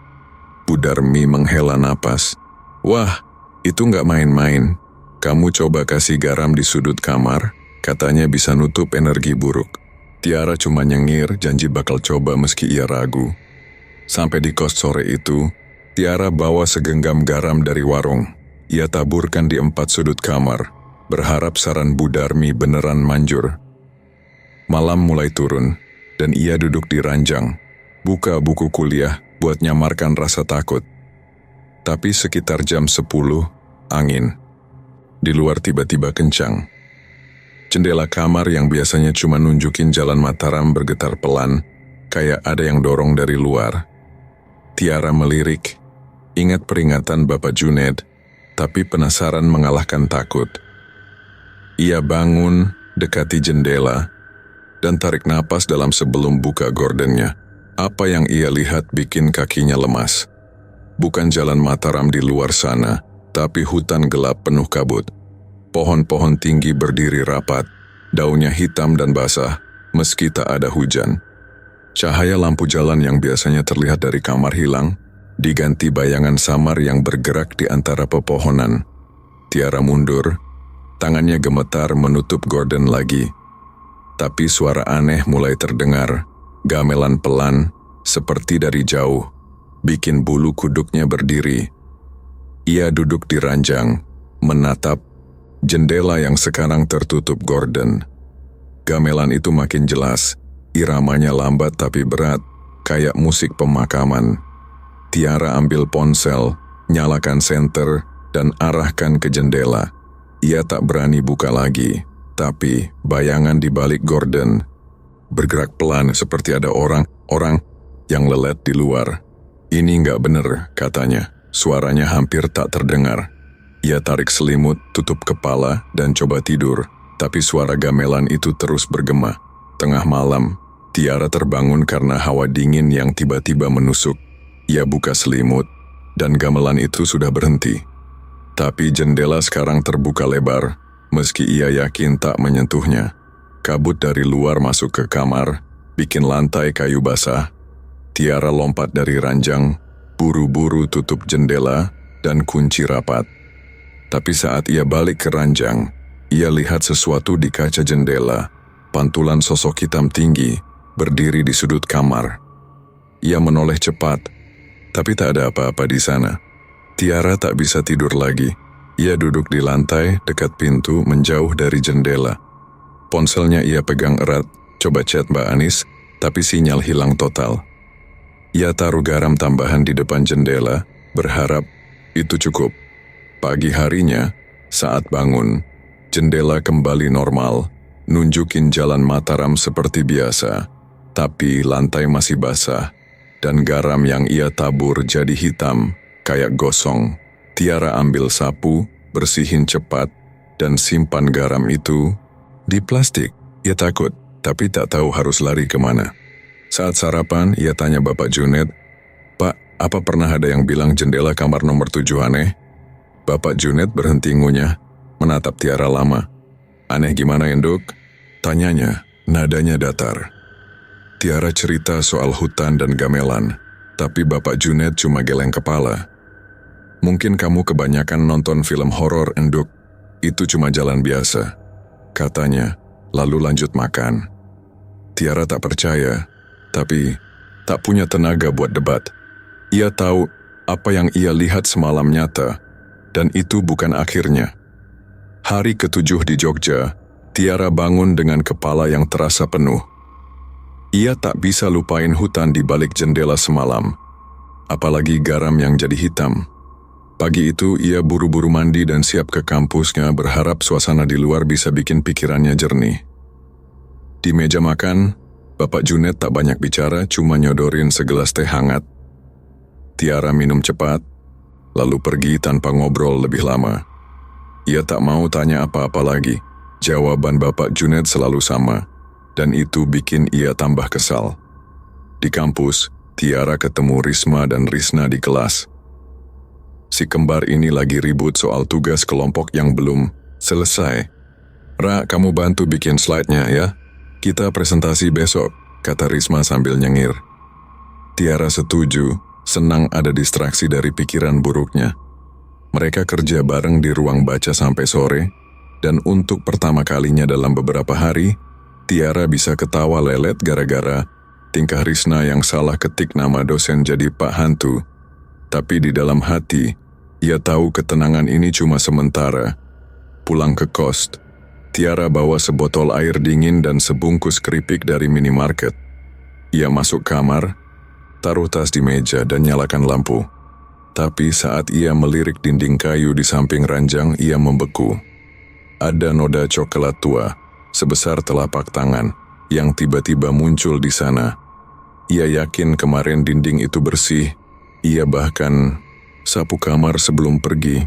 Bu Darmi menghela napas. "Wah, itu nggak main-main. Kamu coba kasih garam di sudut kamar, katanya bisa nutup energi buruk." Tiara cuma nyengir, janji bakal coba meski ia ragu. Sampai di kos sore itu, Tiara bawa segenggam garam dari warung. Ia taburkan di 4 sudut kamar, berharap saran Bu Darmi beneran manjur. Malam mulai turun, dan ia duduk di ranjang, buka buku kuliah buat nyamarkan rasa takut. Tapi sekitar jam 10, angin di luar tiba-tiba kencang. Jendela kamar yang biasanya cuma nunjukin jalan Mataram bergetar pelan, kayak ada yang dorong dari luar. Tiara melirik, ingat peringatan Bapak Junet, tapi penasaran mengalahkan takut. Ia bangun, dekati jendela, dan tarik napas dalam sebelum buka gordennya. Apa yang ia lihat bikin kakinya lemas. Bukan jalan Mataram di luar sana, tapi hutan gelap penuh kabut. Pohon-pohon tinggi berdiri rapat, daunnya hitam dan basah, meski tak ada hujan. Cahaya lampu jalan yang biasanya terlihat dari kamar hilang, diganti bayangan samar yang bergerak di antara pepohonan. Tiara mundur, tangannya gemetar menutup gorden lagi. Tapi suara aneh mulai terdengar, gamelan pelan, seperti dari jauh, bikin bulu kuduknya berdiri. Ia duduk di ranjang, menatap jendela yang sekarang tertutup gorden. Gamelan itu makin jelas, iramanya lambat tapi berat, kayak musik pemakaman. Tiara ambil ponsel, nyalakan senter, dan arahkan ke jendela. Ia tak berani buka lagi. Tapi bayangan di balik gorden bergerak pelan seperti ada orang yang lelet di luar. Ini nggak bener, katanya. Suaranya hampir tak terdengar. Ia tarik selimut, tutup kepala, dan coba tidur. Tapi suara gamelan itu terus bergema. Tengah malam, Tiara terbangun karena hawa dingin yang tiba-tiba menusuk. Ia buka selimut, dan gamelan itu sudah berhenti. Tapi jendela sekarang terbuka lebar, meski ia yakin tak menyentuhnya. Kabut dari luar masuk ke kamar, bikin lantai kayu basah. Tiara lompat dari ranjang, buru-buru tutup jendela, dan kunci rapat. Tapi saat ia balik ke ranjang, ia lihat sesuatu di kaca jendela. Pantulan sosok hitam tinggi, berdiri di sudut kamar. Ia menoleh cepat, tapi tak ada apa-apa di sana. Tiara tak bisa tidur lagi. Ia duduk di lantai, dekat pintu, menjauh dari jendela. Ponselnya ia pegang erat, coba chat Mbak Anis, tapi sinyal hilang total. Ia taruh garam tambahan di depan jendela, berharap itu cukup. Pagi harinya, saat bangun, jendela kembali normal, nunjukin jalan Mataram seperti biasa, tapi lantai masih basah, dan garam yang ia tabur jadi hitam, kayak gosong. Tiara ambil sapu, bersihin cepat, dan simpan garam itu di plastik. Ia takut, tapi tak tahu harus lari kemana. Saat sarapan, ia tanya Bapak Junet, "Pak, apa pernah ada yang bilang jendela kamar nomor 7 aneh?" Bapak Junet berhenti ngunyah, menatap Tiara lama. "Aneh gimana, Enduk?" tanyanya, nadanya datar. Tiara cerita soal hutan dan gamelan, tapi Bapak Junet cuma geleng kepala. "Mungkin kamu kebanyakan nonton film horor, Enduk. Itu cuma jalan biasa," katanya, lalu lanjut makan. Tiara tak percaya, tapi tak punya tenaga buat debat. Ia tahu apa yang ia lihat semalam nyata, dan itu bukan akhirnya. Hari ke-7 di Jogja, Tiara bangun dengan kepala yang terasa penuh. Ia tak bisa lupain hutan di balik jendela semalam, apalagi garam yang jadi hitam. Pagi itu ia buru-buru mandi dan siap ke kampusnya, berharap suasana di luar bisa bikin pikirannya jernih. Di meja makan, Bapak Junet tak banyak bicara, cuma nyodorin segelas teh hangat. Tiara minum cepat, lalu pergi tanpa ngobrol lebih lama. Ia tak mau tanya apa-apa lagi. Jawaban Bapak Junet selalu sama, dan itu bikin ia tambah kesal. Di kampus, Tiara ketemu Risma dan Risna di kelas. Si kembar ini lagi ribut soal tugas kelompok yang belum selesai. "Ra, kamu bantu bikin slide-nya ya. Kita presentasi besok," kata Risma sambil nyengir. Tiara setuju, senang ada distraksi dari pikiran buruknya. Mereka kerja bareng di ruang baca sampai sore, dan untuk pertama kalinya dalam beberapa hari, Tiara bisa ketawa lelet gara-gara tingkah Risna yang salah ketik nama dosen jadi Pak Hantu. Tapi di dalam hati, ia tahu ketenangan ini cuma sementara. Pulang ke kos, Tiara bawa sebotol air dingin dan sebungkus keripik dari minimarket. Ia masuk kamar, taruh tas di meja dan nyalakan lampu. Tapi saat ia melirik dinding kayu di samping ranjang, ia membeku. Ada noda coklat tua, sebesar telapak tangan, yang tiba-tiba muncul di sana. Ia yakin kemarin dinding itu bersih. Ia bahkan sapu kamar sebelum pergi.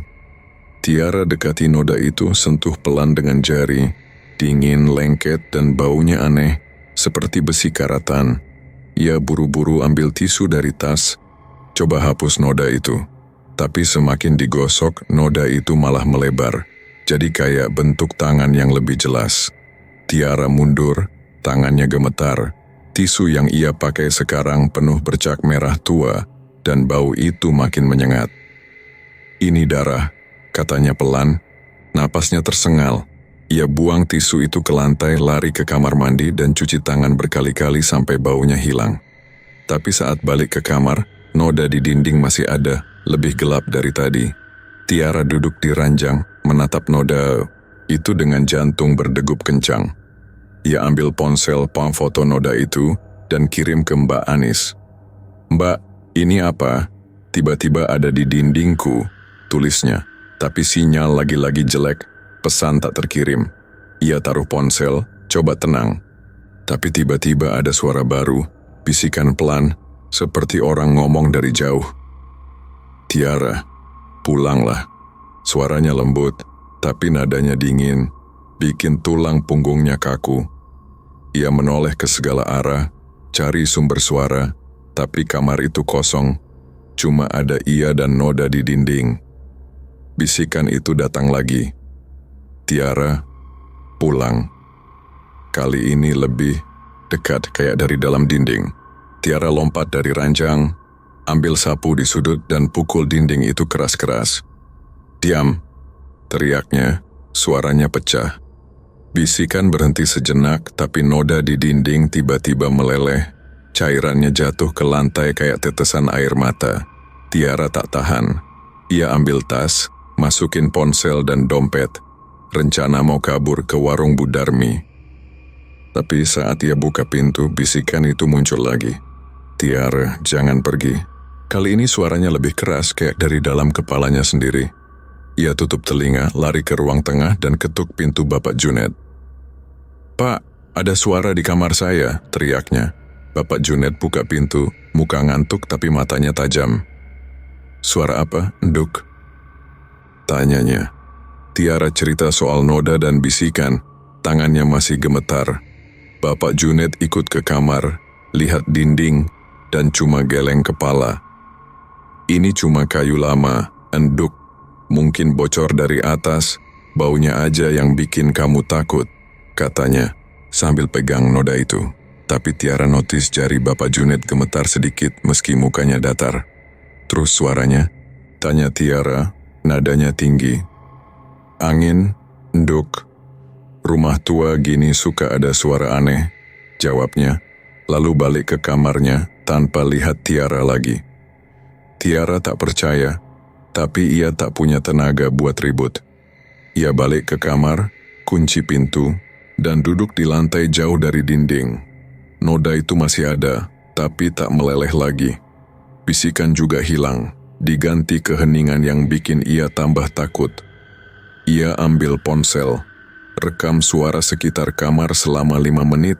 Tiara dekati noda itu, sentuh pelan dengan jari. Dingin, lengket, dan baunya aneh, seperti besi karatan. Ia buru-buru ambil tisu dari tas, coba hapus noda itu. Tapi semakin digosok, noda itu malah melebar, jadi kayak bentuk tangan yang lebih jelas. Tiara mundur, tangannya gemetar. Tisu yang ia pakai sekarang penuh bercak merah tua, dan bau itu makin menyengat. "Ini darah," katanya pelan. Napasnya tersengal. Ia buang tisu itu ke lantai, lari ke kamar mandi, dan cuci tangan berkali-kali sampai baunya hilang. Tapi saat balik ke kamar, noda di dinding masih ada, lebih gelap dari tadi. Tiara duduk di ranjang, menatap noda itu dengan jantung berdegup kencang. Ia ambil ponsel, foto noda itu, dan kirim ke Mbak Anis. "Mbak, ini apa? Tiba-tiba ada di dindingku," tulisnya. Tapi sinyal lagi-lagi jelek, pesan tak terkirim. Ia taruh ponsel, coba tenang. Tapi tiba-tiba ada suara baru, bisikan pelan, seperti orang ngomong dari jauh. "Tiara, pulanglah." Suaranya lembut, tapi nadanya dingin, bikin tulang punggungnya kaku. Ia menoleh ke segala arah, cari sumber suara, tapi kamar itu kosong. Cuma ada ia dan noda di dinding. Bisikan itu datang lagi. "Tiara, pulang." Kali ini lebih dekat, kayak dari dalam dinding. Tiara lompat dari ranjang, ambil sapu di sudut dan pukul dinding itu keras-keras. "Diam!" teriaknya, suaranya pecah. Bisikan berhenti sejenak, tapi noda di dinding tiba-tiba meleleh. Cairannya jatuh ke lantai kayak tetesan air mata. Tiara tak tahan. Ia ambil tas, masukin ponsel dan dompet. Rencana mau kabur ke warung Bu Darmi. Tapi saat ia buka pintu, bisikan itu muncul lagi. "Tiara, jangan pergi." Kali ini suaranya lebih keras, kayak dari dalam kepalanya sendiri. Ia tutup telinga, lari ke ruang tengah dan ketuk pintu Bapak Junet. "Pak, ada suara di kamar saya," teriaknya. Bapak Junet buka pintu, muka ngantuk tapi matanya tajam. "Suara apa, Nduk?" tanyanya. Tiara cerita soal noda dan bisikan, tangannya masih gemetar. Bapak Junet ikut ke kamar, lihat dinding, dan cuma geleng kepala. "Ini cuma kayu lama, Nduk. Mungkin bocor dari atas, baunya aja yang bikin kamu takut," katanya, sambil pegang noda itu. Tapi Tiara notis jari Bapak Junet gemetar sedikit meski mukanya datar. "Terus suaranya?" tanya Tiara, nadanya tinggi. "Angin, Nduk. Rumah tua gini suka ada suara aneh," jawabnya, lalu balik ke kamarnya tanpa lihat Tiara lagi. Tiara tak percaya, tapi ia tak punya tenaga buat ribut. Ia balik ke kamar, kunci pintu, dan duduk di lantai jauh dari dinding. Noda itu masih ada, tapi tak meleleh lagi. Bisikan juga hilang, diganti keheningan yang bikin ia tambah takut. Ia ambil ponsel, rekam suara sekitar kamar selama 5 menit,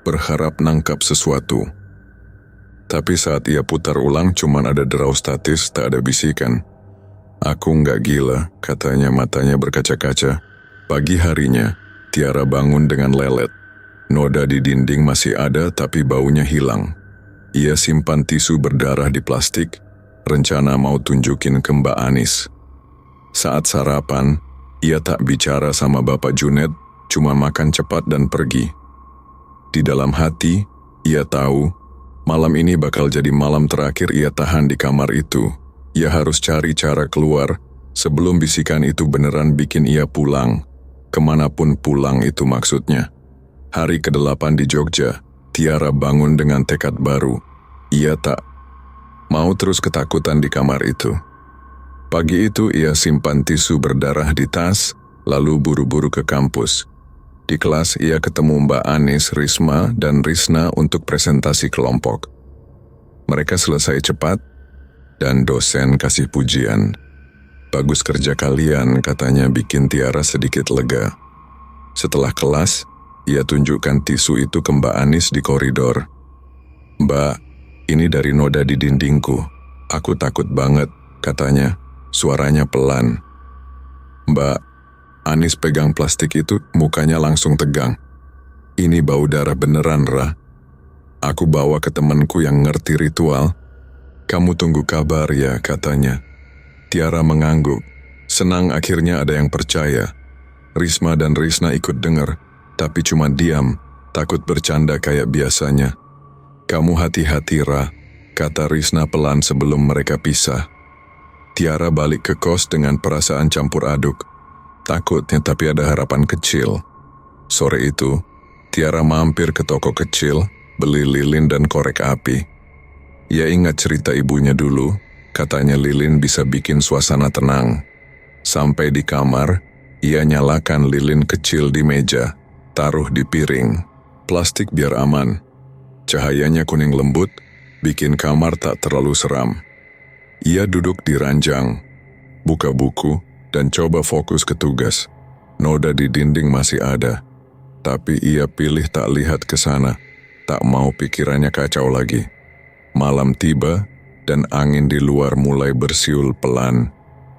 berharap nangkap sesuatu. Tapi saat ia putar ulang cuman ada derau statis, tak ada bisikan. "Aku nggak gila," katanya, matanya berkaca-kaca. Pagi harinya, Tiara bangun dengan lelet. Noda di dinding masih ada tapi baunya hilang. Ia simpan tisu berdarah di plastik, rencana mau tunjukin ke Mbak Anis. Saat sarapan, ia tak bicara sama Bapak Junet, cuma makan cepat dan pergi. Di dalam hati, ia tahu, malam ini bakal jadi malam terakhir ia tahan di kamar itu. Ia harus cari cara keluar, sebelum bisikan itu beneran bikin ia pulang. Kemanapun pulang itu maksudnya. Hari ke-8 di Jogja, Tiara bangun dengan tekad baru. Ia tak mau terus ketakutan di kamar itu. Pagi itu ia simpan tisu berdarah di tas, lalu buru-buru ke kampus. Di kelas ia ketemu Mbak Anis, Risma, dan Risna untuk presentasi kelompok. Mereka selesai cepat, dan dosen kasih pujian. "Bagus kerja kalian," katanya, bikin Tiara sedikit lega. Setelah kelas, ia tunjukkan tisu itu ke Mbak Anis di koridor. "Mbak, ini dari noda di dindingku. Aku takut banget," katanya. Suaranya pelan. Mbak Anis pegang plastik itu, mukanya langsung tegang. "Ini bau darah beneran, Ra. Aku bawa ke temanku yang ngerti ritual. Kamu tunggu kabar ya," katanya. Tiara mengangguk. Senang akhirnya ada yang percaya. Risma dan Risna ikut dengar, tapi cuma diam, takut bercanda kayak biasanya. "Kamu hati-hati, Ra," kata Risna pelan sebelum mereka pisah. Tiara balik ke kos dengan perasaan campur aduk. Takutnya tapi ada harapan kecil. Sore itu, Tiara mampir ke toko kecil, beli lilin dan korek api. Ia ingat cerita ibunya dulu, katanya lilin bisa bikin suasana tenang. Sampai di kamar, ia nyalakan lilin kecil di meja, taruh di piring. Plastik biar aman. Cahayanya kuning lembut, bikin kamar tak terlalu seram. Ia duduk di ranjang, buka buku, dan coba fokus ke tugas. Noda di dinding masih ada, tapi ia pilih tak lihat ke sana, tak mau pikirannya kacau lagi. Malam tiba dan angin di luar mulai bersiul pelan.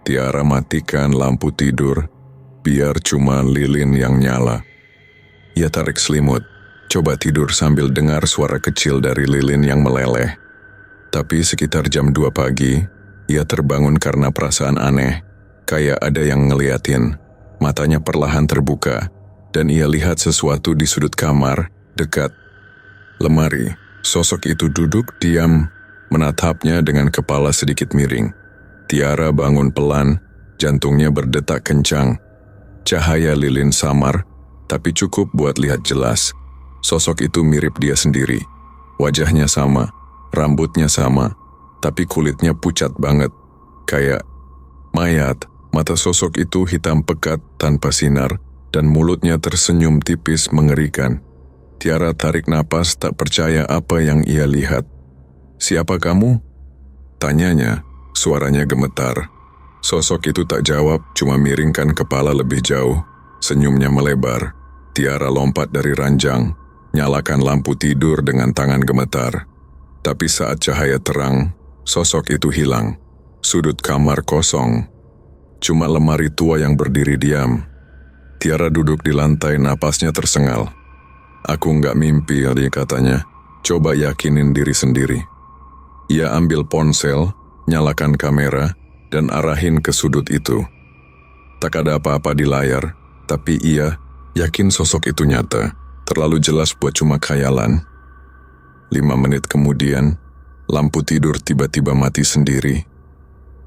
Tiara matikan lampu tidur, biar cuma lilin yang nyala. Ia tarik selimut, coba tidur sambil dengar suara kecil dari lilin yang meleleh. Tapi sekitar jam 2 pagi, ia terbangun karena perasaan aneh, kayak ada yang ngeliatin. Matanya perlahan terbuka, dan ia lihat sesuatu di sudut kamar, dekat lemari. Sosok itu duduk diam, menatapnya dengan kepala sedikit miring. Tiara bangun pelan, jantungnya berdetak kencang. Cahaya lilin samar, tapi cukup buat lihat jelas. Sosok itu mirip dia sendiri. Wajahnya sama, rambutnya sama, tapi kulitnya pucat banget. Kayak mayat. Mata sosok itu hitam pekat tanpa sinar, dan mulutnya tersenyum tipis mengerikan. Tiara tarik napas tak percaya apa yang ia lihat. "Siapa kamu?" tanyanya, suaranya gemetar. Sosok itu tak jawab, cuma miringkan kepala lebih jauh. Senyumnya melebar. Tiara lompat dari ranjang, nyalakan lampu tidur dengan tangan gemetar. Tapi saat cahaya terang, sosok itu hilang. Sudut kamar kosong. Cuma lemari tua yang berdiri diam. Tiara duduk di lantai, napasnya tersengal. "Aku nggak mimpi," katanya. "Coba yakinin diri sendiri." Ia ambil ponsel, nyalakan kamera, dan arahin ke sudut itu. Tak ada apa-apa di layar, tapi ia yakin sosok itu nyata, terlalu jelas buat cuma khayalan. 5 menit kemudian, lampu tidur tiba-tiba mati sendiri.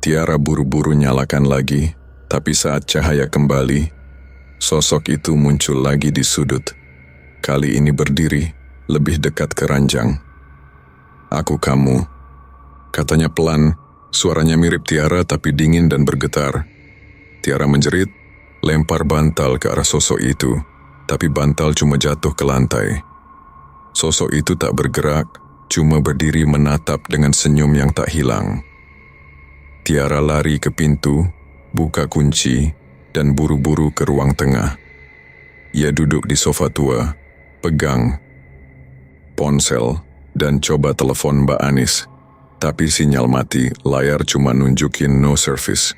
Tiara buru-buru nyalakan lagi, tapi saat cahaya kembali, sosok itu muncul lagi di sudut. Kali ini berdiri, lebih dekat ke ranjang. "Aku kamu," katanya pelan, suaranya mirip Tiara tapi dingin dan bergetar. Tiara menjerit, lempar bantal ke arah sosok itu, tapi bantal cuma jatuh ke lantai. Sosok itu tak bergerak, cuma berdiri menatap dengan senyum yang tak hilang. Tiara lari ke pintu, buka kunci, dan buru-buru ke ruang tengah. Ia duduk di sofa tua, pegang ponsel, dan coba telepon Mbak Anis. Tapi sinyal mati, layar cuma nunjukin no service.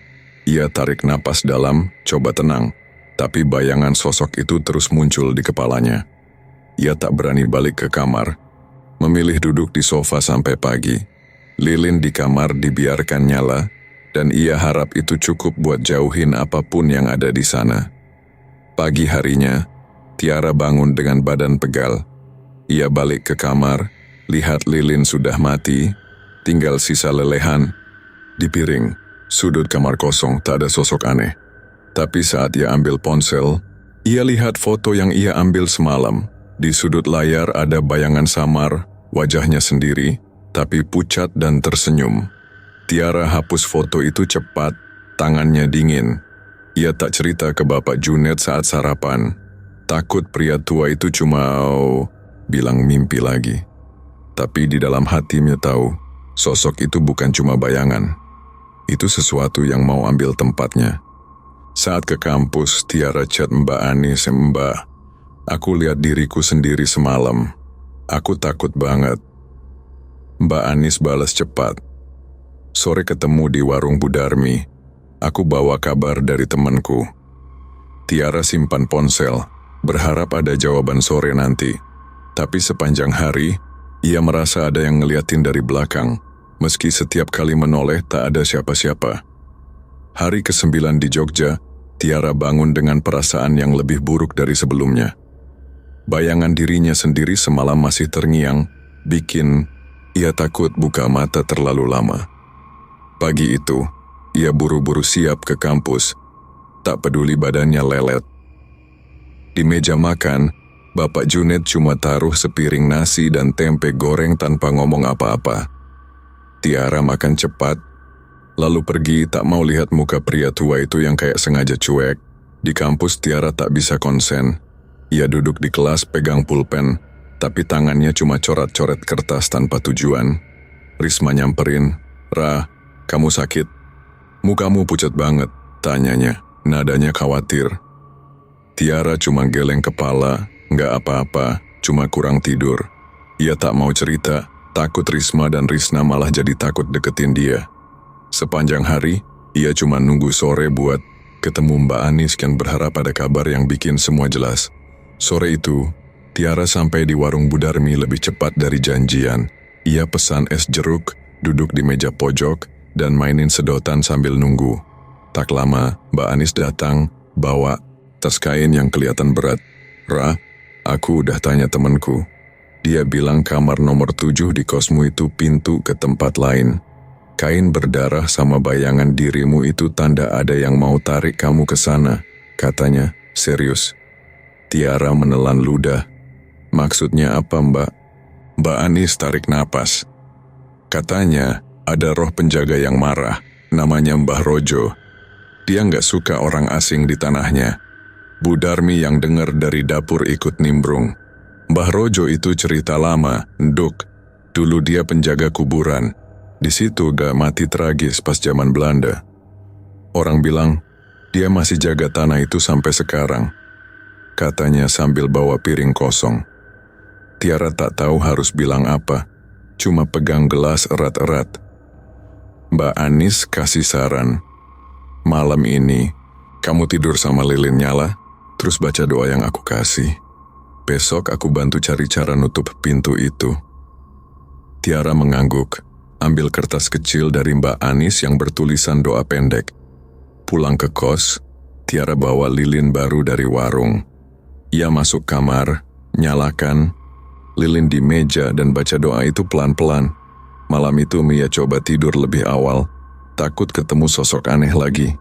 Ia tarik napas dalam, coba tenang, tapi bayangan sosok itu terus muncul di kepalanya. Ia tak berani balik ke kamar, memilih duduk di sofa sampai pagi. Lilin di kamar dibiarkan nyala, dan ia harap itu cukup buat jauhin apapun yang ada di sana. Pagi harinya, Tiara bangun dengan badan pegal. Ia balik ke kamar, lihat lilin sudah mati, tinggal sisa lelehan. Di piring, sudut kamar kosong, tak ada sosok aneh. Tapi saat ia ambil ponsel, ia lihat foto yang ia ambil semalam. Di sudut layar ada bayangan samar, wajahnya sendiri, tapi pucat dan tersenyum. Tiara hapus foto itu cepat, tangannya dingin. Ia tak cerita ke Bapak Junet saat sarapan. Takut pria tua itu cuma bilang mimpi lagi. Tapi di dalam hatinya tahu, sosok itu bukan cuma bayangan. Itu sesuatu yang mau ambil tempatnya. Saat ke kampus, Tiara chat Mbak Anis, "Mbak, aku lihat diriku sendiri semalam. Aku takut banget." Mbak Anis balas cepat, "Sore ketemu di warung Budarmi. Aku bawa kabar dari temanku." Tiara simpan ponsel, berharap ada jawaban sore nanti. Tapi sepanjang hari, ia merasa ada yang ngeliatin dari belakang. Meski setiap kali menoleh tak ada siapa-siapa. Hari ke-9 di Jogja, Tiara bangun dengan perasaan yang lebih buruk dari sebelumnya. Bayangan dirinya sendiri semalam masih terngiang, bikin ia takut buka mata terlalu lama. Pagi itu, ia buru-buru siap ke kampus, tak peduli badannya lelet. Di meja makan, Bapak Junet cuma taruh sepiring nasi dan tempe goreng tanpa ngomong apa-apa. Tiara makan cepat, lalu pergi, tak mau lihat muka pria tua itu yang kayak sengaja cuek. Di kampus Tiara tak bisa konsen. Ia duduk di kelas pegang pulpen, tapi tangannya cuma coret-coret kertas tanpa tujuan. Risma nyamperin, "Ra, kamu sakit? Mukamu pucat banget," tanyanya, nadanya khawatir. Tiara cuma geleng kepala, "Nggak apa-apa, cuma kurang tidur." Ia tak mau cerita, Takut Risma dan Risna malah jadi takut deketin dia. Sepanjang hari, ia cuma nunggu sore buat ketemu Mbak Anis dan berharap ada kabar yang bikin semua jelas. Sore itu, Tiara sampai di warung Bu Darmi lebih cepat dari janjian. Ia pesan es jeruk, duduk di meja pojok, dan mainin sedotan sambil nunggu. Tak lama, Mbak Anis datang, bawa tas kain yang kelihatan berat. "Ra, aku udah tanya temanku. Dia bilang kamar nomor 7 di kosmu itu pintu ke tempat lain. Kain berdarah sama bayangan dirimu itu tanda ada yang mau tarik kamu ke sana," katanya. "Serius?" Tiara menelan ludah. "Maksudnya apa, Mbak?" Mbak Anis tarik napas. "Katanya ada roh penjaga yang marah, namanya Mbah Rojo. Dia nggak suka orang asing di tanahnya. Bu Darmi yang dengar dari dapur ikut nimbrung. Mbah Rojo itu cerita lama, Nduk. Dulu dia penjaga kuburan. Di situ gak mati tragis pas zaman Belanda. Orang bilang, dia masih jaga tanah itu sampai sekarang," katanya sambil bawa piring kosong. Tiara tak tahu harus bilang apa, cuma pegang gelas erat-erat. Mbak Anis kasih saran, "Malam ini, kamu tidur sama lilin nyala, terus baca doa yang aku kasih. Besok aku bantu cari cara nutup pintu itu." Tiara mengangguk, ambil kertas kecil dari Mbak Anis yang bertulisan doa pendek. Pulang ke kos, Tiara bawa lilin baru dari warung. Ia masuk kamar, nyalakan lilin di meja dan baca doa itu pelan-pelan. Malam itu Mia coba tidur lebih awal, takut ketemu sosok aneh lagi.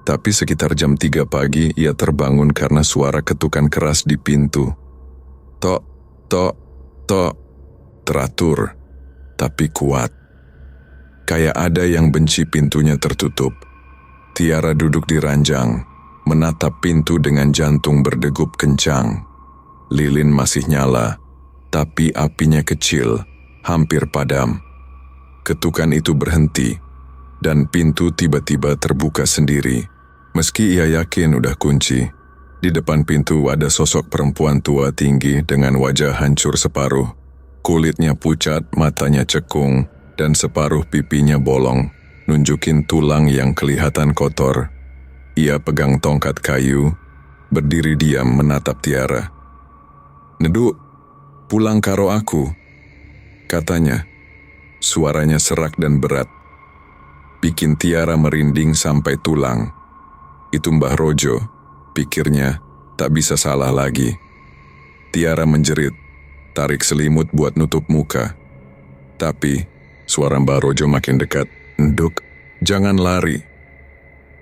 Tapi sekitar jam 3 pagi ia terbangun karena suara ketukan keras di pintu. Tok, tok, tok. Teratur, tapi kuat. Kayak ada yang benci pintunya tertutup. Tiara duduk di ranjang, menatap pintu dengan jantung berdegup kencang. Lilin masih nyala, tapi apinya kecil, hampir padam. Ketukan itu berhenti, dan pintu tiba-tiba terbuka sendiri. Meski ia yakin udah kunci, di depan pintu ada sosok perempuan tua tinggi dengan wajah hancur separuh. Kulitnya pucat, matanya cekung, dan separuh pipinya bolong, nunjukin tulang yang kelihatan kotor. Ia pegang tongkat kayu, berdiri diam menatap Tiara. "Nedu, pulang karo aku," katanya. Suaranya serak dan berat, bikin Tiara merinding sampai tulang. Itu Mbah Rojo, pikirnya, tak bisa salah lagi. Tiara menjerit, tarik selimut buat nutup muka. Tapi, suara Mbah Rojo makin dekat. "Nduk, jangan lari."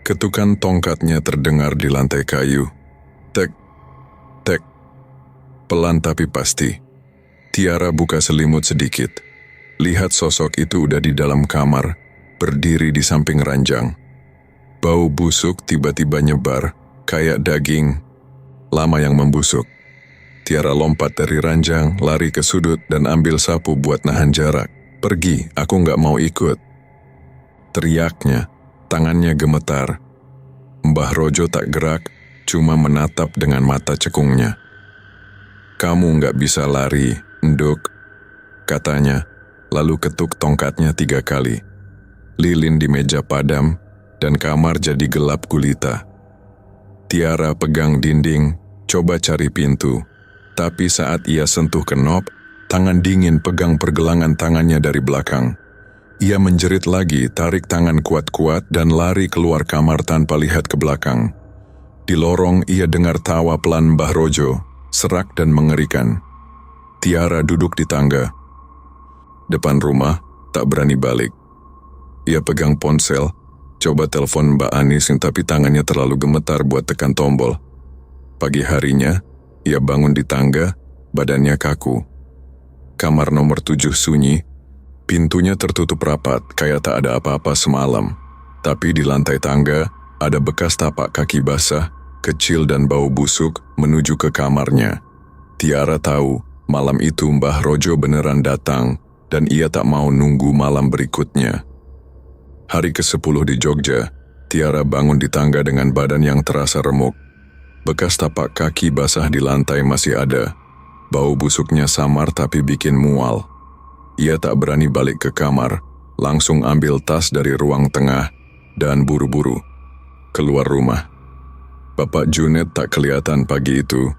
Ketukan tongkatnya terdengar di lantai kayu. Tek, tek. Pelan tapi pasti. Tiara buka selimut sedikit. Lihat sosok itu udah di dalam kamar, berdiri di samping ranjang. Bau busuk tiba-tiba nyebar, kayak daging lama yang membusuk. Tiara lompat dari ranjang, lari ke sudut dan ambil sapu buat nahan jarak. "Pergi, aku nggak mau ikut," teriaknya. Tangannya gemetar. Mbah Rojo tak gerak, cuma menatap dengan mata cekungnya. "Kamu nggak bisa lari, Nduk," katanya, lalu ketuk tongkatnya 3 kali. Lilin di meja padam, dan kamar jadi gelap gulita. Tiara pegang dinding, coba cari pintu. Tapi saat ia sentuh knob, tangan dingin pegang pergelangan tangannya dari belakang. Ia menjerit lagi, tarik tangan kuat-kuat dan lari keluar kamar tanpa lihat ke belakang. Di lorong ia dengar tawa pelan Mbah Rojo, serak dan mengerikan. Tiara duduk di tangga. Depan rumah, tak berani balik. Ia pegang ponsel, coba telepon Mbak Anis tapi tangannya terlalu gemetar buat tekan tombol. Pagi harinya, ia bangun di tangga, badannya kaku. Kamar nomor 7 sunyi, pintunya tertutup rapat kayak tak ada apa-apa semalam. Tapi di lantai tangga, ada bekas tapak kaki basah, kecil dan bau busuk menuju ke kamarnya. Tiara tahu, malam itu Mbah Rojo beneran datang, dan ia tak mau nunggu malam berikutnya. Hari ke-10 di Jogja, Tiara bangun di tangga dengan badan yang terasa remuk. Bekas tapak kaki basah di lantai masih ada. Bau busuknya samar tapi bikin mual. ia tak berani balik ke kamar, langsung ambil tas dari ruang tengah dan buru-buru keluar rumah. Bapak Junet tak kelihatan pagi itu.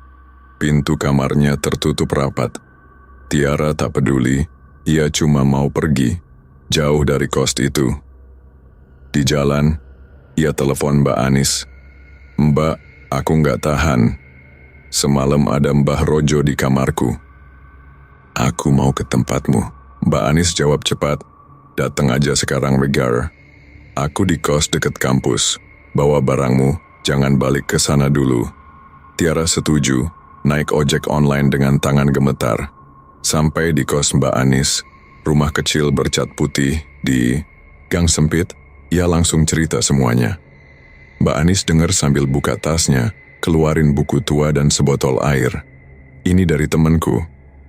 Pintu kamarnya tertutup rapat. Tiara tak peduli, ia cuma mau pergi, jauh dari kos itu. Di jalan, ia telepon Mbak Anis. "Mbak, aku nggak tahan. Semalam ada Mbah Rojo di kamarku." "Aku mau ke tempatmu." Mbak Anis jawab cepat. "Datang aja sekarang, Regar. Aku di kos deket kampus. Bawa barangmu, jangan balik ke sana dulu." Tiara setuju, naik ojek online dengan tangan gemetar. Sampai di kos Mbak Anis, rumah kecil bercat putih di gang sempit, ia langsung cerita semuanya. Mbak Anis dengar sambil buka tasnya, keluarin buku tua dan sebotol air. "Ini dari temenku.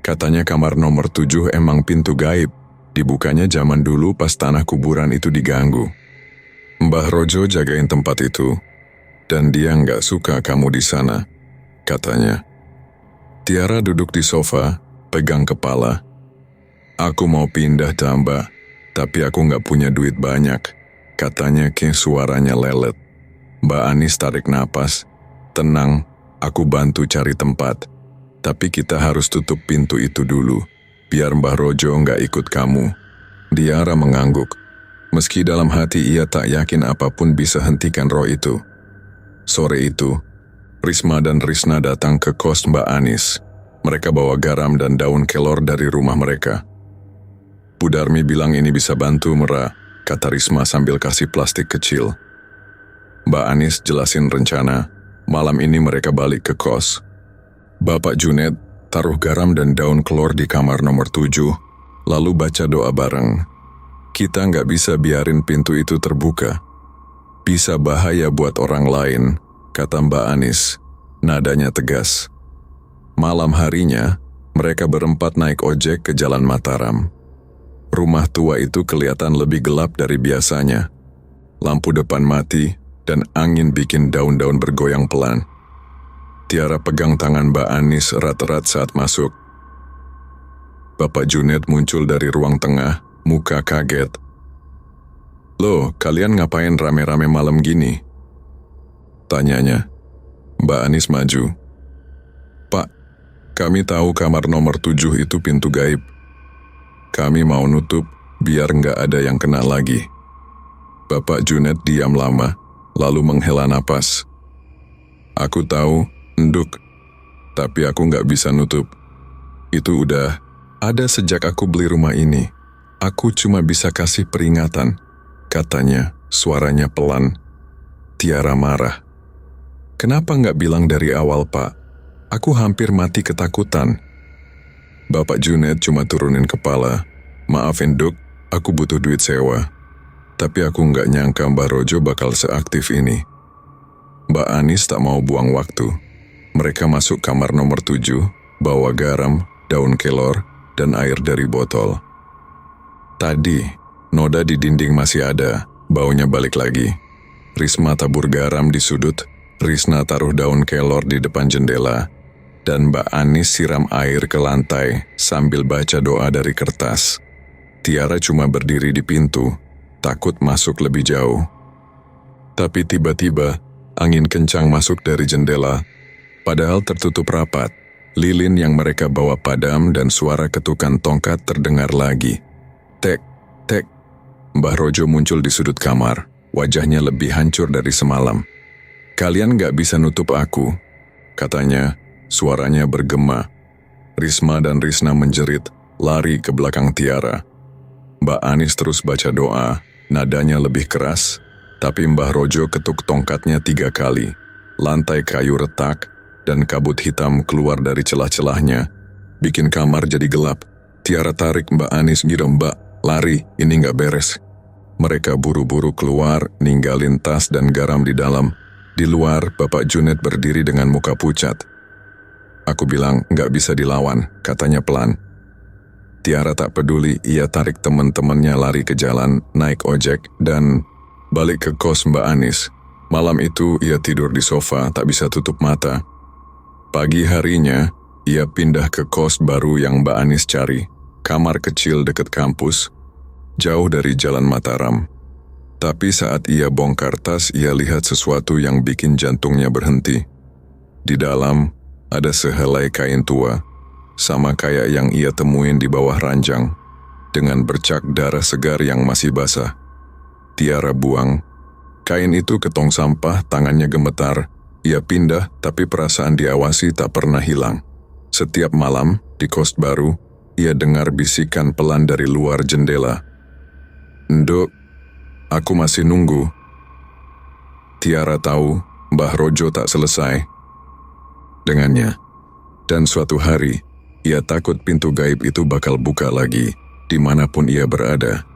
Katanya kamar nomor 7 emang pintu gaib. Dibukanya zaman dulu pas tanah kuburan itu diganggu. Mbah Rojo jagain tempat itu, dan dia nggak suka kamu di sana," katanya. Tiara duduk di sofa, pegang kepala. "Aku mau pindah Mbak, tapi aku nggak punya duit banyak," katanya kayak suaranya lelet. Mbak Anis tarik napas. "Tenang, aku bantu cari tempat. Tapi kita harus tutup pintu itu dulu, biar Mbah Rojo nggak ikut kamu." Tiara mengangguk. Meski dalam hati ia tak yakin apapun bisa hentikan roh itu. Sore itu, Risma dan Risna datang ke kos Mbak Anis. Mereka bawa garam dan daun kelor dari rumah mereka. "Bu Darmi bilang ini bisa bantu, Mera," kata Risma sambil kasih plastik kecil. Mbak Anis jelasin rencana. Malam ini mereka balik ke kos. Bapak Junet taruh garam dan daun kelor di kamar nomor 7, lalu baca doa bareng. "Kita nggak bisa biarin pintu itu terbuka. Bisa bahaya buat orang lain," kata Mbak Anis. Nadanya tegas. Malam harinya, mereka berempat naik ojek ke Jalan Mataram. Rumah tua itu kelihatan lebih gelap dari biasanya. Lampu depan mati, dan angin bikin daun-daun bergoyang pelan. Tiara pegang tangan Mbak Anis erat-erat saat masuk. Bapak Junet muncul dari ruang tengah, muka kaget. "Loh, kalian ngapain rame-rame malam gini?" tanyanya. Mbak Anis maju. "Pak, kami tahu kamar nomor 7 itu pintu gaib. Kami mau nutup biar nggak ada yang kena lagi." Bapak Junet diam lama, lalu menghela napas. "Aku tahu, Nduk, tapi aku nggak bisa nutup. Itu udah ada sejak aku beli rumah ini. Aku cuma bisa kasih peringatan," katanya, suaranya pelan. Tiara marah. "Kenapa nggak bilang dari awal, Pak? Aku hampir mati ketakutan." Bapak Junet cuma turunin kepala. "Maafin, Duk, aku butuh duit sewa. Tapi aku nggak nyangka Mbah Rojo bakal seaktif ini." Mbak Anis tak mau buang waktu. Mereka masuk kamar nomor 7, bawa garam, daun kelor, dan air dari botol. Tadi, noda di dinding masih ada, baunya balik lagi. Risma tabur garam di sudut, Risna taruh daun kelor di depan jendela, dan Mbak Anis siram air ke lantai sambil baca doa dari kertas. Tiara cuma berdiri di pintu, takut masuk lebih jauh. Tapi tiba-tiba, angin kencang masuk dari jendela. Padahal tertutup rapat, lilin yang mereka bawa padam dan suara ketukan tongkat terdengar lagi. Tek, tek. Mbah Rojo muncul di sudut kamar, wajahnya lebih hancur dari semalam. "Kalian gak bisa nutup aku," katanya, suaranya bergema. Risma dan Risna menjerit, lari ke belakang Tiara. Mbak Anis terus baca doa, nadanya lebih keras, tapi Mbah Rojo ketuk tongkatnya 3 kali. Lantai kayu retak, dan kabut hitam keluar dari celah-celahnya, bikin kamar jadi gelap. Tiara tarik Mbak Anis, "Gitu Mbak, lari, ini gak beres." Mereka buru-buru keluar, ninggalin tas dan garam di dalam. Di luar, Bapak Junet berdiri dengan muka pucat. "Aku bilang gak bisa dilawan," katanya pelan. Tiara tak peduli, ia tarik teman-temannya lari ke jalan, naik ojek, dan balik ke kos Mbak Anis. Malam itu ia tidur di sofa, tak bisa tutup mata. Pagi harinya, ia pindah ke kos baru yang Mbak Anis cari. kamar kecil dekat kampus, jauh dari Jalan Mataram. Tapi saat ia bongkar tas, ia lihat sesuatu yang bikin jantungnya berhenti. Di dalam, ada sehelai kain tua, sama kayak yang ia temuin di bawah ranjang, dengan bercak darah segar yang masih basah. Tiara buang. Kain itu ke tong sampah, tangannya gemetar. Ia pindah, tapi perasaan diawasi tak pernah hilang. Setiap malam, di kos baru, ia dengar bisikan pelan dari luar jendela. "Nduk, aku masih nunggu." Tiara tahu Mbah Rojo tak selesai dengannya. Dan suatu hari, ia takut pintu gaib itu bakal buka lagi, dimanapun ia berada.